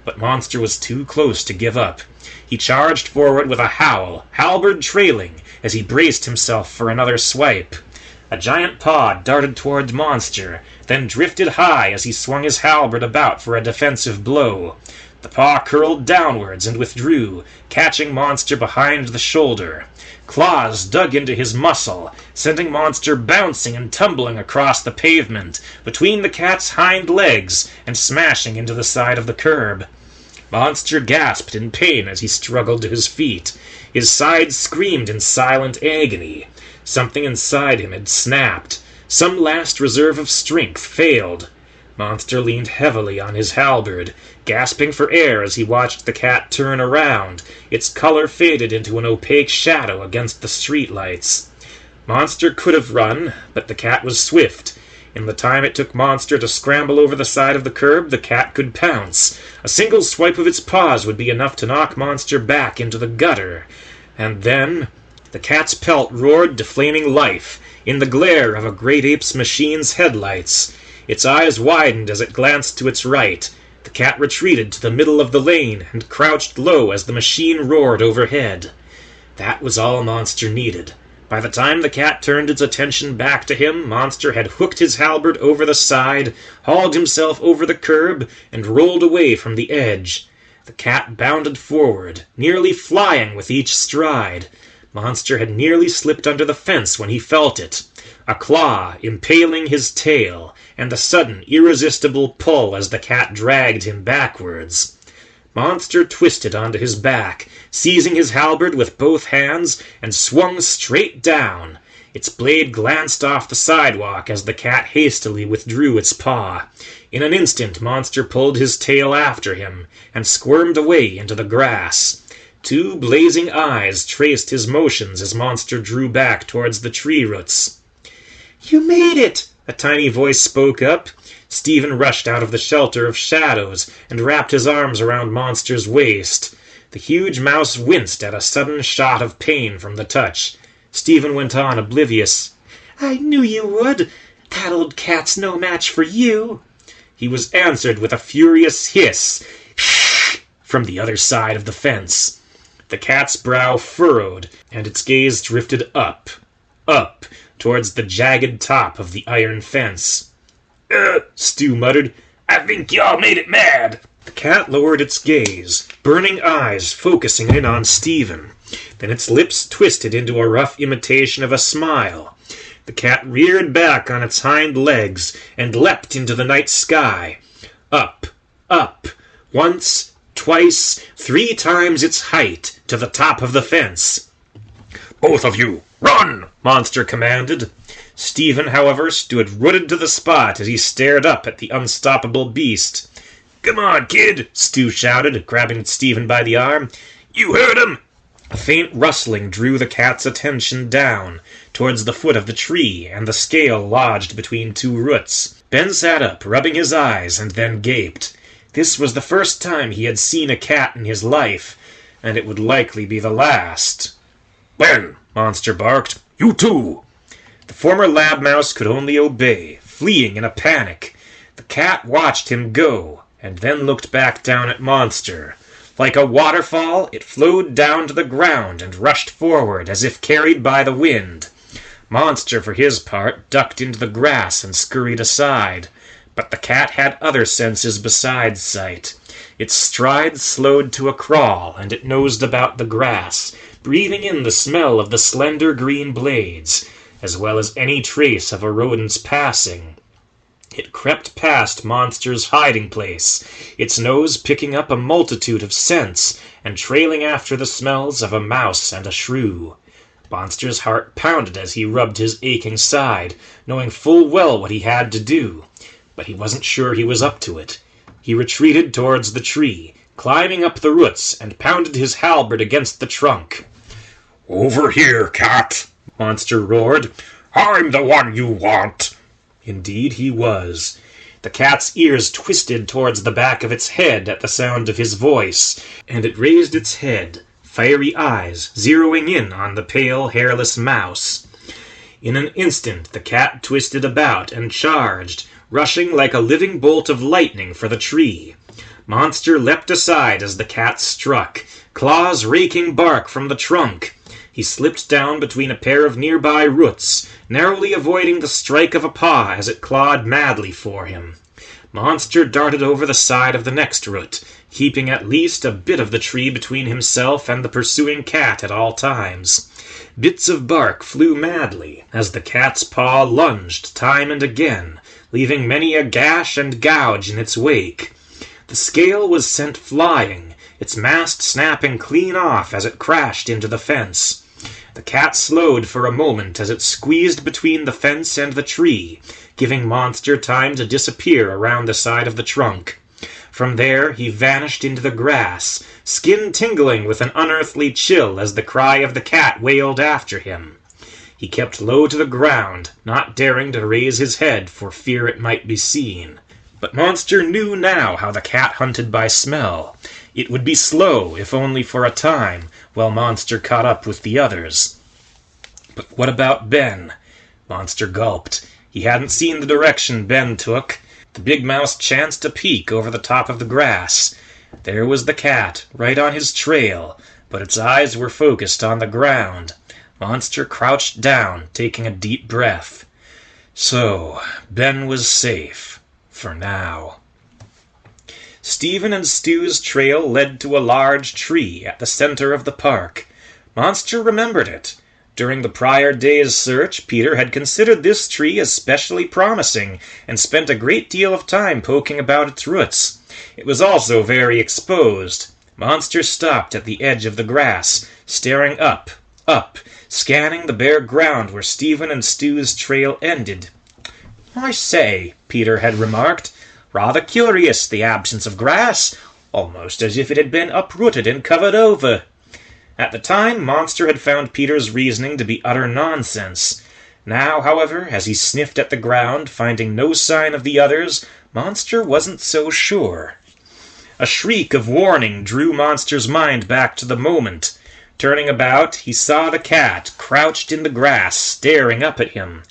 But Monster was too close to give up. He charged forward with a howl, halberd trailing, as he braced himself for another swipe. A giant paw darted toward Monster, then drifted high as he swung his halberd about for a defensive blow. The paw curled downwards and withdrew, catching Monster behind the shoulder. Claws dug into his muscle, sending Monster bouncing and tumbling across the pavement, between the cat's hind legs, and smashing into the side of the curb. Monster gasped in pain as he struggled to his feet. His sides screamed in silent agony. Something inside him had snapped. Some last reserve of strength failed. Monster leaned heavily on his halberd, gasping for air as he watched the cat turn around. Its color faded into an opaque shadow against the streetlights. Monster could have run, but the cat was swift. In the time it took Monster to scramble over the side of the curb, the cat could pounce. A single swipe of its paws would be enough to knock Monster back into the gutter. And then the cat's pelt roared to flaming life, in the glare of a great ape's machine's headlights. Its eyes widened as it glanced to its right. The cat retreated to the middle of the lane and crouched low as the machine roared overhead. That was all Monster needed. By the time the cat turned its attention back to him, Monster had hooked his halberd over the side, hauled himself over the curb, and rolled away from the edge. The cat bounded forward, nearly flying with each stride. Monster had nearly slipped under the fence when he felt it. A claw impaling his tail, and the sudden, irresistible pull as the cat dragged him backwards. Monster twisted onto his back, seizing his halberd with both hands, and swung straight down. Its blade glanced off the sidewalk as the cat hastily withdrew its paw. In an instant, Monster pulled his tail after him, and squirmed away into the grass. 2 blazing eyes traced his motions as Monster drew back towards the tree roots. "You made it!" a tiny voice spoke up. Stephen rushed out of the shelter of shadows and wrapped his arms around Monster's waist. The huge mouse winced at a sudden shot of pain from the touch. Stephen went on, oblivious. "I knew you would. That old cat's no match for you." He was answered with a furious hiss from the other side of the fence. The cat's brow furrowed, and its gaze drifted up, towards the jagged top of the iron fence. Stu muttered. "I think y'all made it mad." The cat lowered its gaze, burning eyes focusing in on Stephen. Then its lips twisted into a rough imitation of a smile. The cat reared back on its hind legs and leapt into the night sky. Up, once, twice, 3 times its height, to the top of the fence. "Both of you, run!" Monster commanded. Stephen, however, stood rooted to the spot as he stared up at the unstoppable beast. "Come on, kid," Stu shouted, grabbing Stephen by the arm. "You heard him." A faint rustling drew the cat's attention down, towards the foot of the tree, and the scale lodged between two roots. Ben sat up, rubbing his eyes, and then gaped. This was the first time he had seen a cat in his life, and it would likely be the last. "Ben!" Monster barked. "You too!" The former lab mouse could only obey, fleeing in a panic. The cat watched him go, and then looked back down at Monster. Like a waterfall, it flowed down to the ground and rushed forward as if carried by the wind. Monster, for his part, ducked into the grass and scurried aside. But the cat had other senses besides sight. Its stride slowed to a crawl, and it nosed about the grass, breathing in the smell of the slender green blades, as well as any trace of a rodent's passing. It crept past Monster's hiding place, its nose picking up a multitude of scents and trailing after the smells of a mouse and a shrew. Monster's heart pounded as he rubbed his aching side, knowing full well what he had to do, but he wasn't sure he was up to it. He retreated towards the tree, climbing up the roots, and pounded his halberd against the trunk. "Over here, cat!" Monster roared. "I'm the one you want!" Indeed he was. The cat's ears twisted towards the back of its head at the sound of his voice, and it raised its head, fiery eyes zeroing in on the pale, hairless mouse. In an instant the cat twisted about and charged, rushing like a living bolt of lightning for the tree. Monster leapt aside as the cat struck, claws raking bark from the trunk. He slipped down between a pair of nearby roots, narrowly avoiding the strike of a paw as it clawed madly for him. Monster darted over the side of the next root, keeping at least a bit of the tree between himself and the pursuing cat at all times. Bits of bark flew madly as the cat's paw lunged time and again, leaving many a gash and gouge in its wake. The scale was sent flying, its mast snapping clean off as it crashed into the fence. The cat slowed for a moment as it squeezed between the fence and the tree, giving Monster time to disappear around the side of the trunk. From there he vanished into the grass, skin tingling with an unearthly chill as the cry of the cat wailed after him. He kept low to the ground, not daring to raise his head for fear it might be seen. But Monster knew now how the cat hunted by smell. It would be slow, if only for a time, while Monster caught up with the others. But what about Ben? Monster gulped. He hadn't seen the direction Ben took. The big mouse chanced to peek over the top of the grass. There was the cat, right on his trail, but its eyes were focused on the ground. Monster crouched down, taking a deep breath. So, Ben was safe. For now. Stephen and Stu's trail led to a large tree at the center of the park. Monster remembered it. During the prior day's search, Peter had considered this tree especially promising and spent a great deal of time poking about its roots. It was also very exposed. Monster stopped at the edge of the grass, staring up, scanning the bare ground where Stephen and Stu's trail ended. "I say," Peter had remarked, "rather curious, the absence of grass, almost as if it had been uprooted and covered over." At the time, Monster had found Peter's reasoning to be utter nonsense. Now, however, as he sniffed at the ground, finding no sign of the others, Monster wasn't so sure. A shriek of warning drew Monster's mind back to the moment. Turning about, he saw the cat, crouched in the grass, staring up at him.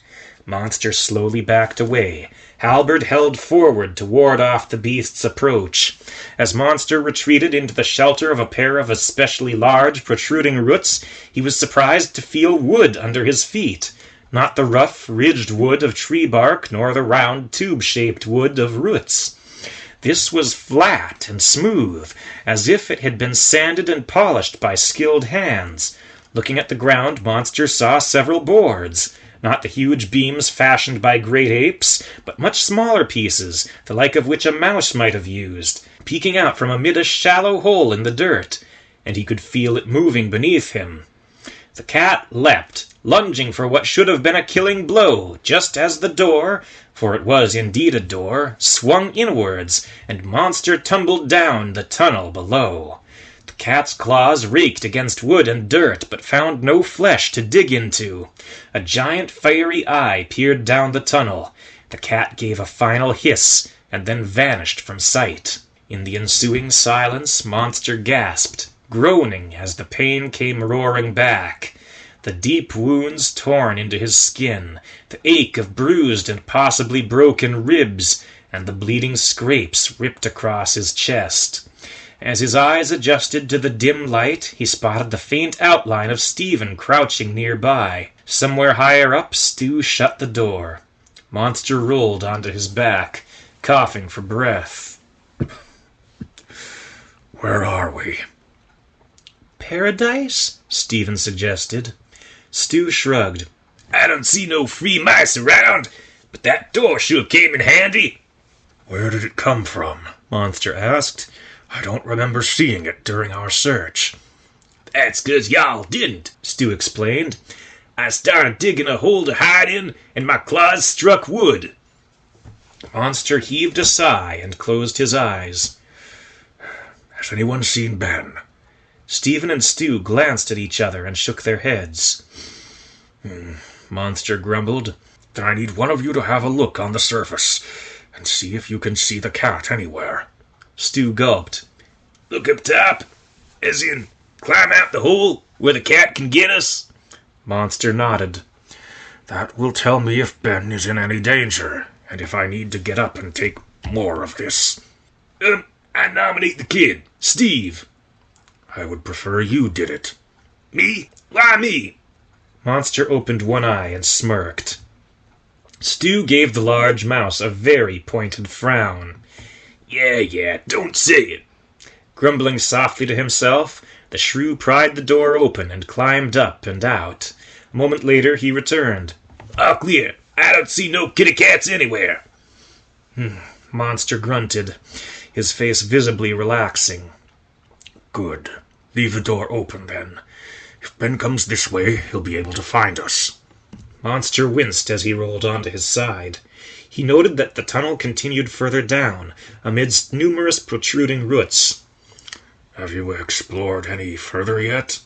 Monster slowly backed away, halberd held forward to ward off the beast's approach. As Monster retreated into the shelter of a pair of especially large, protruding roots, he was surprised to feel wood under his feet. Not the rough, ridged wood of tree bark, nor the round, tube-shaped wood of roots. This was flat and smooth, as if it had been sanded and polished by skilled hands. Looking at the ground, Monster saw several boards. Not the huge beams fashioned by great apes, but much smaller pieces, the like of which a mouse might have used, peeking out from amid a shallow hole in the dirt, and he could feel it moving beneath him. The cat leapt, lunging for what should have been a killing blow, just as the door, for it was indeed a door, swung inwards, and Monster tumbled down the tunnel below. The cat's claws raked against wood and dirt, but found no flesh to dig into. A giant fiery eye peered down the tunnel. The cat gave a final hiss, and then vanished from sight. In the ensuing silence, Monster gasped, groaning as the pain came roaring back. The deep wounds torn into his skin, the ache of bruised and possibly broken ribs, and the bleeding scrapes ripped across his chest. As his eyes adjusted to the dim light, he spotted the faint outline of Stephen crouching nearby. Somewhere higher up, Stu shut the door. Monster rolled onto his back, coughing for breath. Where are we? Paradise? Stephen suggested. Stu shrugged. I don't see no free mice around, but that door sure came in handy. Where did it come from? Monster asked. I don't remember seeing it during our search. That's 'cause y'all didn't, Stu explained. I started digging a hole to hide in, and my claws struck wood. Monster heaved a sigh and closed his eyes. Has anyone seen Ben? Stephen and Stu glanced at each other and shook their heads. Monster grumbled. Then I need one of you to have a look on the surface and see if you can see the cat anywhere. Stu gulped. Look up top, as in climb out the hole where the cat can get us? Monster nodded. That will tell me if Ben is in any danger, and if I need to get up and take more of this. I nominate the kid, Steve. I would prefer you did it. Me? Why me? Monster opened one eye and smirked. Stu gave the large mouse a very pointed frown. Yeah, don't say it. Grumbling softly to himself, the shrew pried the door open and climbed up and out. A moment later he returned. All clear. I don't see no kitty cats anywhere. Monster grunted, his face visibly relaxing. Good. Leave the door open, then. If Ben comes this way, he'll be able to find us. Monster winced as he rolled onto his side. He noted that the tunnel continued further down, amidst numerous protruding roots. Have you explored any further yet?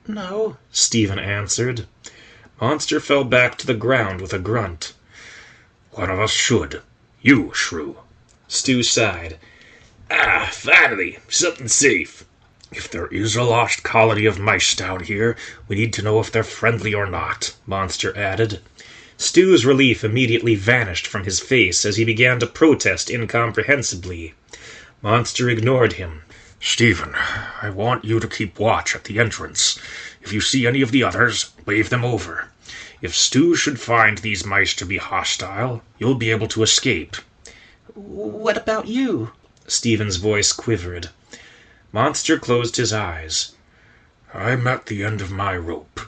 No, Stephen answered. Monster fell back to the ground with a grunt. One of us should. You, Shrew. Stu sighed. Finally, something safe. If there is a lost colony of mice down here, we need to know if they're friendly or not, Monster added. Stu's relief immediately vanished from his face as he began to protest incomprehensibly. Monster ignored him. Stephen, I want you to keep watch at the entrance. If you see any of the others, wave them over. If Stu should find these mice to be hostile, you'll be able to escape. What about you? Stephen's voice quivered. Monster closed his eyes. I'm at the end of my rope.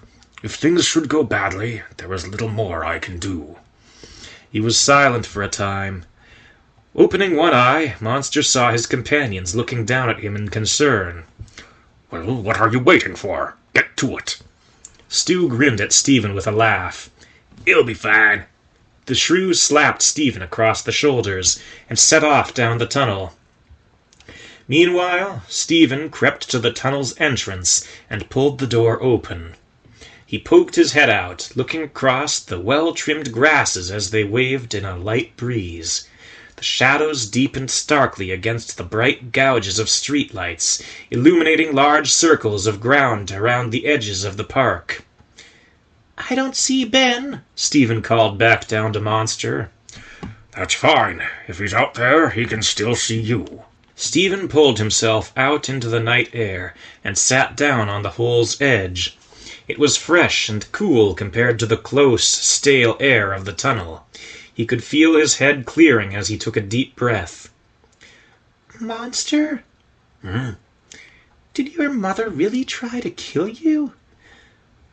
If things should go badly, there is little more I can do. He was silent for a time. Opening one eye, Monster saw his companions looking down at him in concern. Well, what are you waiting for? Get to it. Stu grinned at Stephen with a laugh. It'll be fine. The shrew slapped Stephen across the shoulders and set off down the tunnel. Meanwhile, Stephen crept to the tunnel's entrance and pulled the door open. He poked his head out, looking across the well-trimmed grasses as they waved in a light breeze. The shadows deepened starkly against the bright gouges of streetlights, illuminating large circles of ground around the edges of the park. I don't see Ben, Stephen called back down to Monster. That's fine. If he's out there, he can still see you. Stephen pulled himself out into the night air and sat down on the hole's edge. It was fresh and cool compared to the close, stale air of the tunnel. He could feel his head clearing as he took a deep breath. Monster? Did your mother really try to kill you?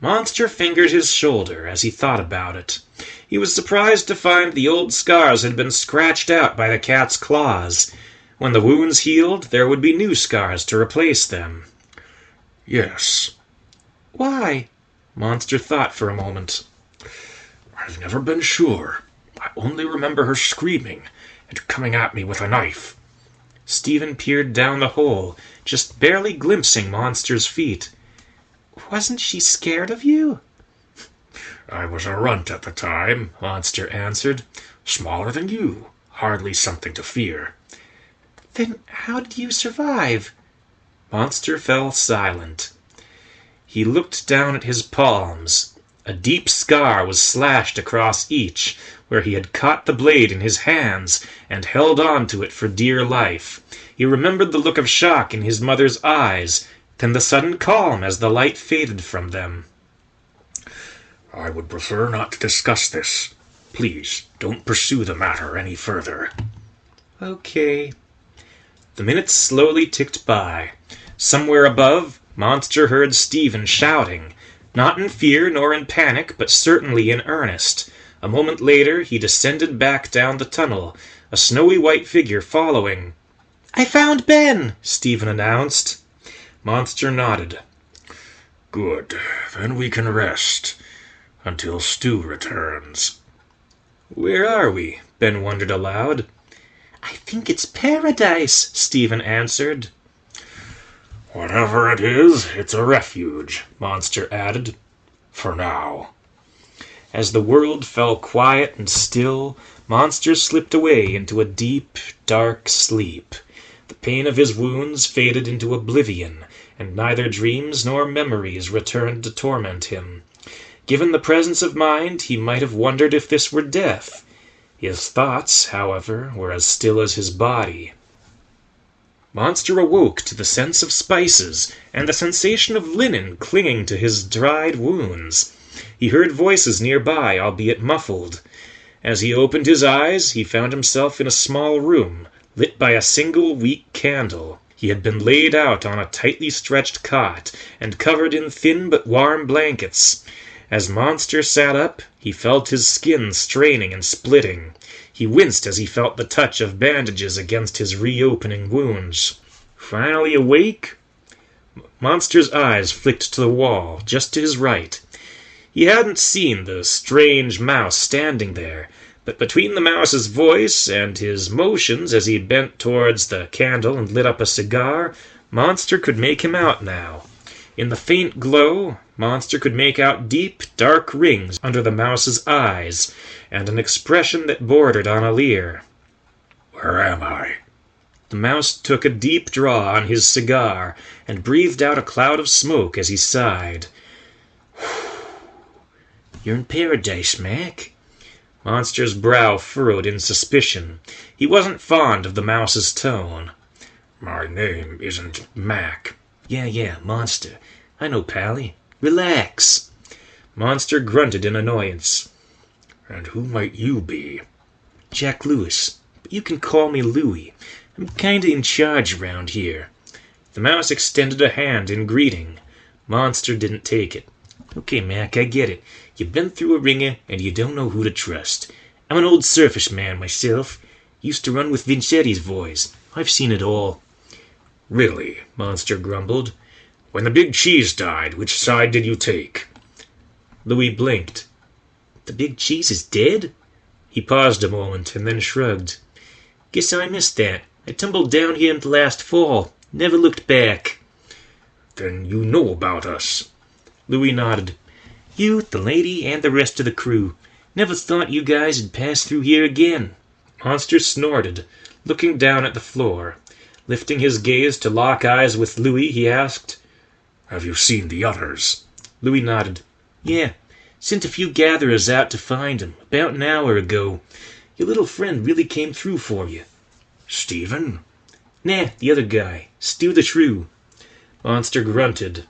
Monster fingered his shoulder as he thought about it. He was surprised to find the old scars had been scratched out by the cat's claws. When the wounds healed, there would be new scars to replace them. Yes. Why? Monster thought for a moment. I've never been sure. I only remember her screaming and coming at me with a knife. Stephen peered down the hole, just barely glimpsing Monster's feet. "Wasn't she scared of you?" "I was a runt at the time," Monster answered. "Smaller than you. Hardly something to fear." "Then how did you survive?" Monster fell silent. He looked down at his palms. A deep scar was slashed across each, where he had caught the blade in his hands and held on to it for dear life. He remembered the look of shock in his mother's eyes, then the sudden calm as the light faded from them. "I would prefer not to discuss this. Please, don't pursue the matter any further." "Okay." The minutes slowly ticked by. Somewhere above, Monster heard Stephen shouting, not in fear nor in panic, but certainly in earnest. A moment later, he descended back down the tunnel, a snowy white figure following. "I found Ben," Stephen announced. Monster nodded. "Good. Then we can rest. Until Stu returns." "Where are we?" Ben wondered aloud. "I think it's paradise," Stephen answered. "Whatever it is, it's a refuge," Monster added. "For now." As the world fell quiet and still, Monster slipped away into a deep, dark sleep. The pain of his wounds faded into oblivion, and neither dreams nor memories returned to torment him. Given the presence of mind, he might have wondered if this were death. His thoughts, however, were as still as his body. Monster awoke to the sense of spices and the sensation of linen clinging to his dried wounds. He heard voices nearby, albeit muffled. As he opened his eyes, he found himself in a small room, lit by a single weak candle. He had been laid out on a tightly stretched cot, and covered in thin but warm blankets. As Monster sat up, he felt his skin straining and splitting. He winced as he felt the touch of bandages against his reopening wounds. Finally awake? Monster's eyes flicked to the wall, just to his right. He hadn't seen the strange mouse standing there, but between the mouse's voice and his motions as he bent towards the candle and lit up a cigar, Monster could make him out now. In the faint glow, Monster could make out deep, dark rings under the mouse's eyes, and an expression that bordered on a leer. "Where am I?" The mouse took a deep draw on his cigar, and breathed out a cloud of smoke as he sighed. "You're in paradise, Mac." Monster's brow furrowed in suspicion. He wasn't fond of the mouse's tone. "My name isn't Mac." Yeah, Monster. I know, Pally. Relax." Monster grunted in annoyance. "And who might you be?" "Jack Lewis. But you can call me Louie. I'm kinda in charge around here." The mouse extended a hand in greeting. Monster didn't take it. "Okay, Mac, I get it. You've been through a ringer, and you don't know who to trust. I'm an old surface man myself. Used to run with Vincetti's boys. I've seen it all." "Really?" Monster grumbled. "When the big cheese died, which side did you take?" Louis blinked. "The big cheese is dead?" He paused a moment, and then shrugged. "Guess I missed that. I tumbled down here in the last fall. Never looked back." "Then you know about us?" Louis nodded. "You, the lady, and the rest of the crew. Never thought you guys would pass through here again." Monster snorted, looking down at the floor. Lifting his gaze to lock eyes with Louis, he asked, "Have you seen the others?" Louis nodded. "Yeah, sent a few gatherers out to find him, about an hour ago. Your little friend really came through for you." "Stephen?" "Nah, the other guy. Stu the Shrew." Monster grunted.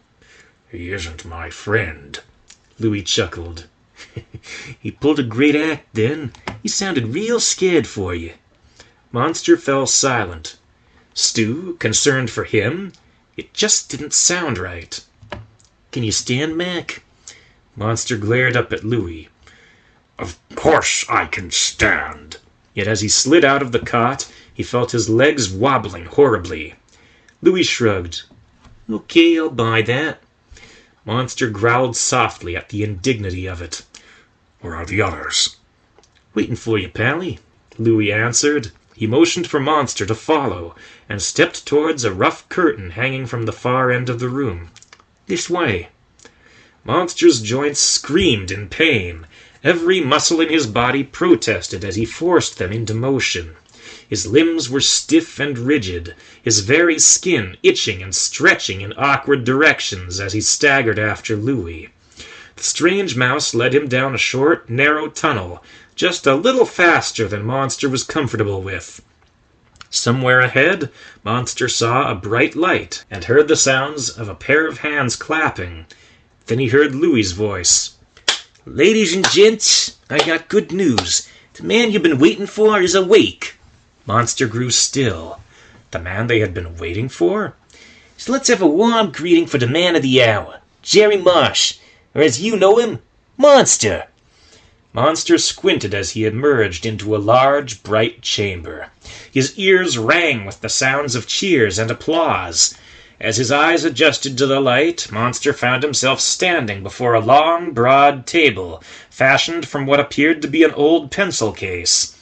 "He isn't my friend." Louis chuckled. "He pulled a great act then. He sounded real scared for you." Monster fell silent. Stu, concerned for him? It just didn't sound right. "Can you stand, Mac?" Monster glared up at Louis. "Of course I can stand." Yet as he slid out of the cot, he felt his legs wobbling horribly. Louis shrugged. "Okay, I'll buy that." Monster growled softly at the indignity of it. "Where are the others?" "Waiting for you, Pally," Louis answered. He motioned for Monster to follow, and stepped towards a rough curtain hanging from the far end of the room. "This way." Monster's joints screamed in pain. Every muscle in his body protested as he forced them into motion. His limbs were stiff and rigid, his very skin itching and stretching in awkward directions as he staggered after Louis. The strange mouse led him down a short, narrow tunnel, just a little faster than Monster was comfortable with. Somewhere ahead, Monster saw a bright light and heard the sounds of a pair of hands clapping. Then he heard Louis's voice. "Ladies and gents, I got good news. The man you've been waiting for is awake." Monster grew still. The man they had been waiting for? So let's have a warm greeting for the man of the hour, Jerry Marsh, or as you know him, Monster. Monster squinted as he emerged into a large, bright chamber. His ears rang with the sounds of cheers and applause. As his eyes adjusted to the light, Monster found himself standing before a long, broad table, fashioned from what appeared to be an old pencil case.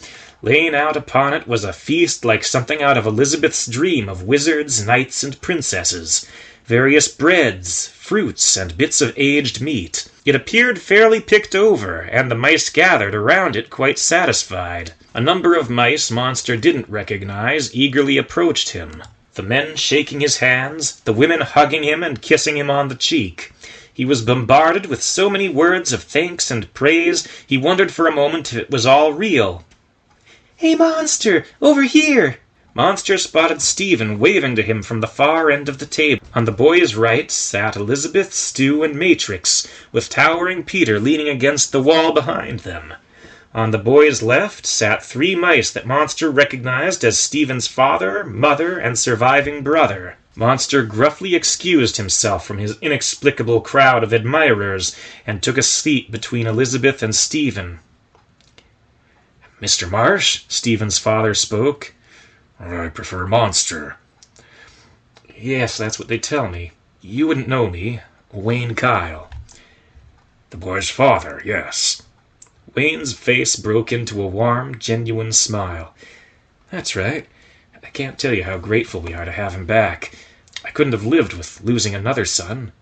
Laying out upon it was a feast like something out of Elizabeth's dream of wizards, knights, and princesses. Various breads, fruits, and bits of aged meat. It appeared fairly picked over, and the mice gathered around it quite satisfied. A number of mice Monster didn't recognize eagerly approached him, the men shaking his hands, the women hugging him and kissing him on the cheek. He was bombarded with so many words of thanks and praise, he wondered for a moment if it was all real. "Hey, Monster, over here!" Monster spotted Stephen waving to him from the far end of the table. On the boy's right sat Elizabeth, Stu, and Matrix, with towering Peter leaning against the wall behind them. On the boy's left sat 3 mice that Monster recognized as Stephen's father, mother, and surviving brother. Monster gruffly excused himself from his inexplicable crowd of admirers and took a seat between Elizabeth and Stephen. "Mr. Marsh," Stephen's father spoke. "I prefer Monster." "Yes, that's what they tell me. You wouldn't know me. Wayne Kyle." "The boy's father, yes." Wayne's face broke into a warm, genuine smile. "That's right. I can't tell you how grateful we are to have him back. I couldn't have lived with losing another son."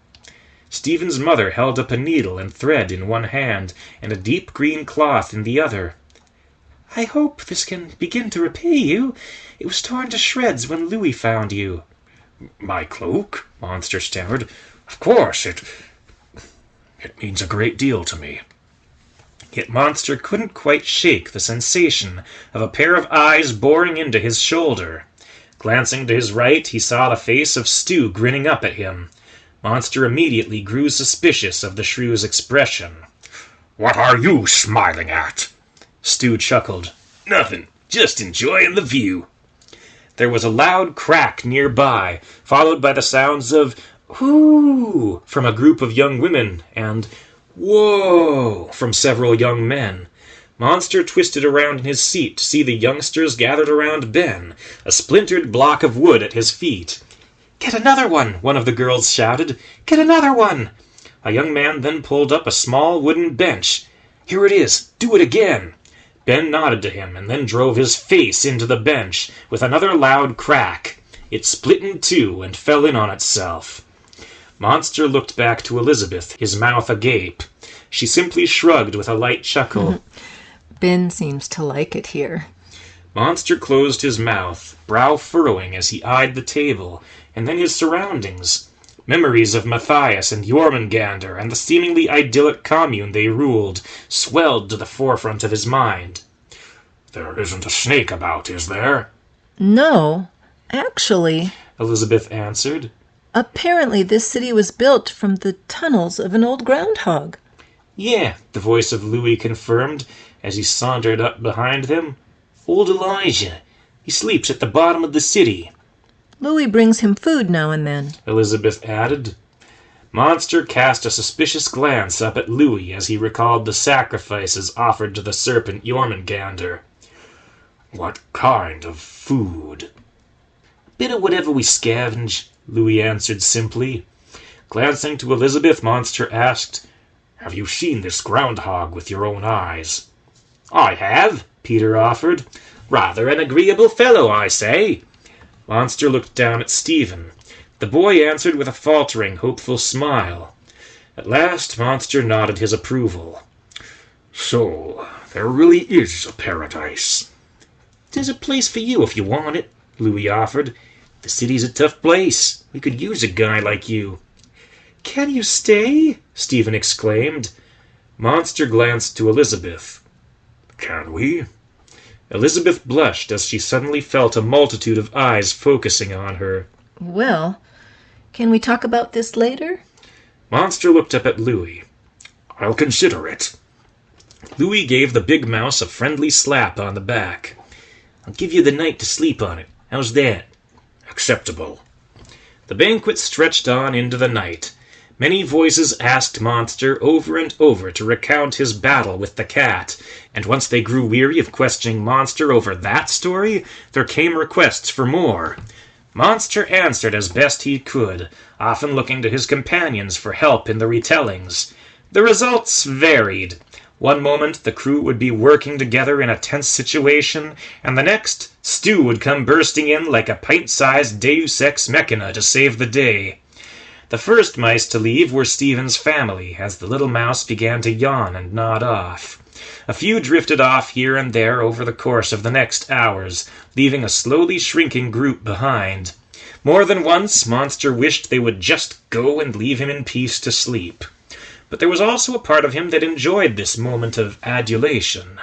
Stephen's mother held up a needle and thread in one hand and a deep green cloth in the other. "I hope this can begin to repay you. It was torn to shreds when Louis found you." "My cloak?" Monster stammered. "Of course, it means a great deal to me." Yet Monster couldn't quite shake the sensation of a pair of eyes boring into his shoulder. Glancing to his right, he saw the face of Stu grinning up at him. Monster immediately grew suspicious of the shrew's expression. "What are you smiling at?" Stu chuckled. "Nothing, just enjoying the view." There was a loud crack nearby, followed by the sounds of "Whoo!" from a group of young women, and "Whoa!" from several young men. Monster twisted around in his seat to see the youngsters gathered around Ben, a splintered block of wood at his feet. "Get another one of the girls shouted. "Get another one!" A young man then pulled up a small wooden bench. "Here it is. Do it again." Ben nodded to him and then drove his face into the bench with another loud crack. It split in two and fell in on itself. Monster looked back to Elizabeth, his mouth agape. She simply shrugged with a light chuckle. Ben seems to like it here. Monster closed his mouth, brow furrowing as he eyed the table, and then his surroundings. Memories of Matthias and Jormungandr and the seemingly idyllic commune they ruled swelled to the forefront of his mind. "There isn't a snake about, is there?" No, actually, Elizabeth answered. Apparently this city was built from the tunnels of an old groundhog. "Yeah," the voice of Louis confirmed as he sauntered up behind them. "Old Elijah. He sleeps at the bottom of the city." Louis brings him food now and then, Elizabeth added. Monster cast a suspicious glance up at Louis as he recalled the sacrifices offered to the serpent Jormungandr. "What kind of food?" "Bit of whatever we scavenge," Louis answered simply. Glancing to Elizabeth, Monster asked, "Have you seen this groundhog with your own eyes?" "I have," Peter offered. Rather an agreeable fellow, I say." Monster looked down at Stephen. The boy answered with a faltering, hopeful smile. At last Monster nodded his approval. "So, there really is a paradise." "'Tis a place for you if you want it," Louis offered. "The city's a tough place. We could use a guy like you." "Can you stay?" Stephen exclaimed. Monster glanced to Elizabeth. "Can we?" Elizabeth blushed as she suddenly felt a multitude of eyes focusing on her. Well, can we talk about this later? Monster looked up at Louis. "I'll consider it." Louis gave the big mouse a friendly slap on the back. "I'll give you the night to sleep on it. How's that?" "Acceptable." The banquet stretched on into the night. Many voices asked Monster over and over to recount his battle with the cat, and once they grew weary of questioning Monster over that story, there came requests for more. Monster answered as best he could, often looking to his companions for help in the retellings. The results varied. One moment the crew would be working together in a tense situation, and the next Stu would come bursting in like a pint-sized Deus Ex Machina to save the day. The first mice to leave were Stephen's family, as the little mouse began to yawn and nod off. A few drifted off here and there over the course of the next hours, leaving a slowly shrinking group behind. More than once Monster wished they would just go and leave him in peace to sleep. But there was also a part of him that enjoyed this moment of adulation.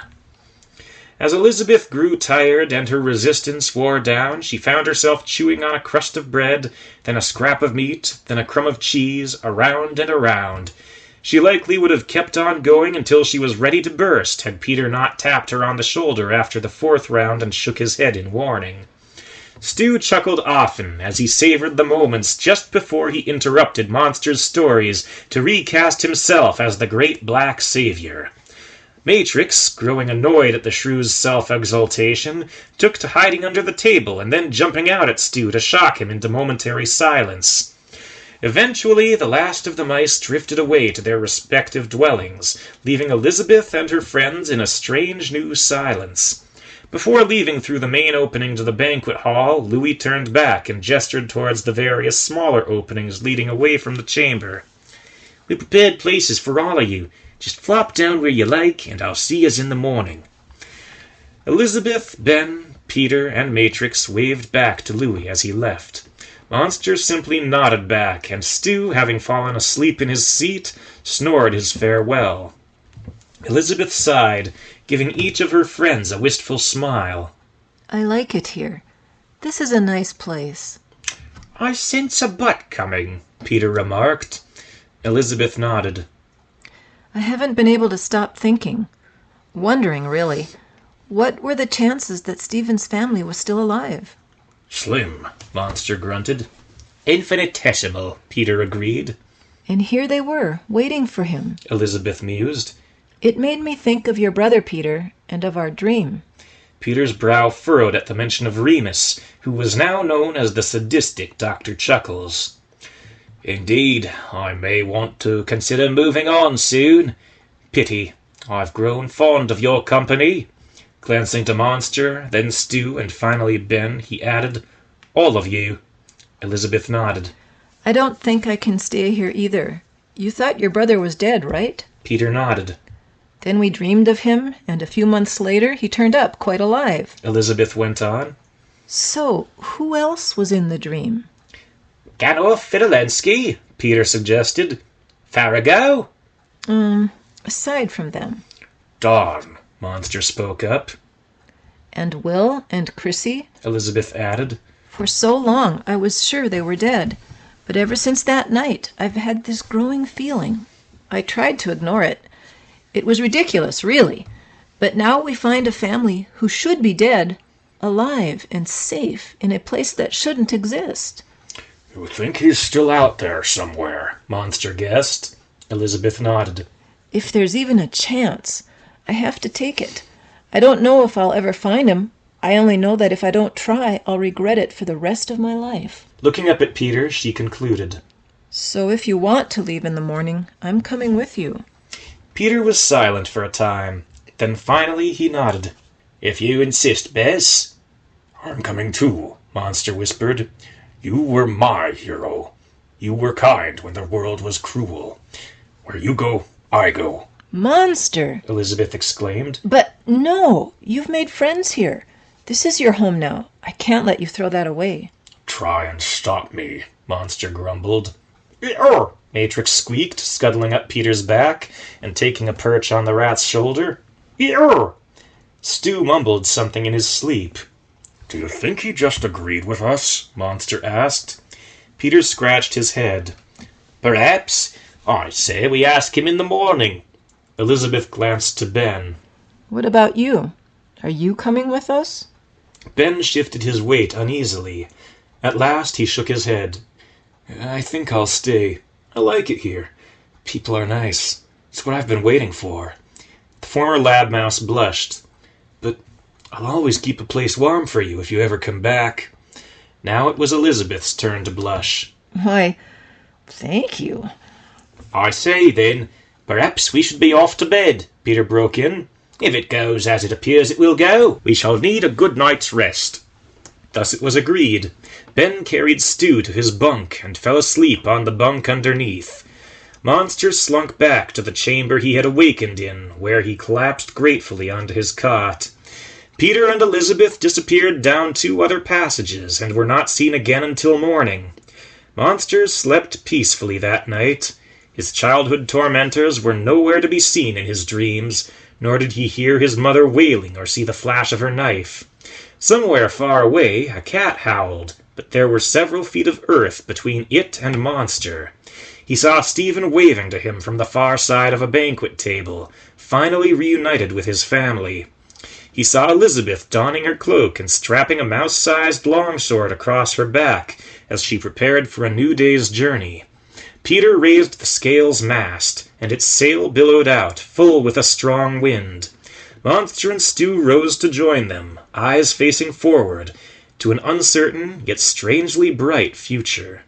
As Elizabeth grew tired and her resistance wore down, she found herself chewing on a crust of bread, then a scrap of meat, then a crumb of cheese, around and around. She likely would have kept on going until she was ready to burst, had Peter not tapped her on the shoulder after the fourth round and shook his head in warning. Stu chuckled often as he savored the moments just before he interrupted Monster's stories to recast himself as the great black savior. Matrix, growing annoyed at the shrew's self-exaltation, took to hiding under the table and then jumping out at Stu to shock him into momentary silence. Eventually, the last of the mice drifted away to their respective dwellings, leaving Elizabeth and her friends in a strange new silence. Before leaving through the main opening to the banquet hall, Louis turned back and gestured towards the various smaller openings leading away from the chamber. "We prepared places for all of you. Just flop down where you like, and I'll see yous in the morning." Elizabeth, Ben, Peter, and Matrix waved back to Louis as he left. Monster simply nodded back, and Stu, having fallen asleep in his seat, snored his farewell. Elizabeth sighed, giving each of her friends a wistful smile. I like it here. This is a nice place. "I sense a butt coming," Peter remarked. Elizabeth nodded. I haven't been able to stop thinking. Wondering, really. What were the chances that Stephen's family was still alive? "Slim," Monster grunted. "Infinitesimal," Peter agreed. And here they were, waiting for him. Elizabeth mused. It made me think of your brother, Peter, and of our dream. Peter's brow furrowed at the mention of Remus, who was now known as the sadistic Dr. Chuckles. "Indeed, I may want to consider moving on soon. Pity, I've grown fond of your company." Glancing to Monster, then Stu, and finally Ben, he added, "All of you." Elizabeth nodded. I don't think I can stay here either. You thought your brother was dead, right? Peter nodded. Then we dreamed of him, and a few months later he turned up quite alive. Elizabeth went on. So, who else was in the dream? Ganov Fidolensky, Peter suggested. Farrago? Aside from them. "Dawn," Monster spoke up. And Will and Chrissy? Elizabeth added. For so long I was sure they were dead. But ever since that night I've had this growing feeling. I tried to ignore it. It was ridiculous, really. But now we find a family who should be dead, alive and safe in a place that shouldn't exist. "You think he's still out there somewhere?" Monster guessed. Elizabeth nodded. If there's even a chance, I have to take it. I don't know if I'll ever find him. I only know that if I don't try, I'll regret it for the rest of my life. Looking up at Peter, she concluded. So if you want to leave in the morning, I'm coming with you. Peter was silent for a time. Then finally he nodded. If you insist, Bess. I'm coming too, Monster whispered. You were my hero. You were kind when the world was cruel. Where you go, I go. Monster! Elizabeth exclaimed. But no, you've made friends here. This is your home now. I can't let you throw that away. Try and stop me, Monster grumbled. "Eeyore!" Matrix squeaked, scuttling up Peter's back and taking a perch on the rat's shoulder. "Eeyore!" Stu mumbled something in his sleep. Do you think he just agreed with us? Monster asked. Peter scratched his head. "Perhaps. I say we ask him in the morning." Elizabeth glanced to Ben. What about you? Are you coming with us? Ben shifted his weight uneasily. At last he shook his head. "I think I'll stay. I like it here. People are nice. It's what I've been waiting for." The former lab mouse blushed. "But I'll always keep a place warm for you if you ever come back." Now it was Elizabeth's turn to blush. Why, thank you. "I say, then, perhaps we should be off to bed," Peter broke in. "If it goes as it appears it will go, we shall need a good night's rest." Thus it was agreed. Ben carried Stu to his bunk and fell asleep on the bunk underneath. Monster slunk back to the chamber he had awakened in, where he collapsed gratefully onto his cot. Peter and Elizabeth disappeared down 2 other passages and were not seen again until morning. Monster slept peacefully that night. His childhood tormentors were nowhere to be seen in his dreams, nor did he hear his mother wailing or see the flash of her knife. Somewhere far away a cat howled, but there were several feet of earth between it and Monster. He saw Stephen waving to him from the far side of a banquet table, finally reunited with his family. He saw Elizabeth donning her cloak and strapping a mouse-sized longsword across her back as she prepared for a new day's journey. Peter raised the scale's mast, and its sail billowed out, full with a strong wind. Monster and Stu rose to join them, eyes facing forward, to an uncertain yet strangely bright future.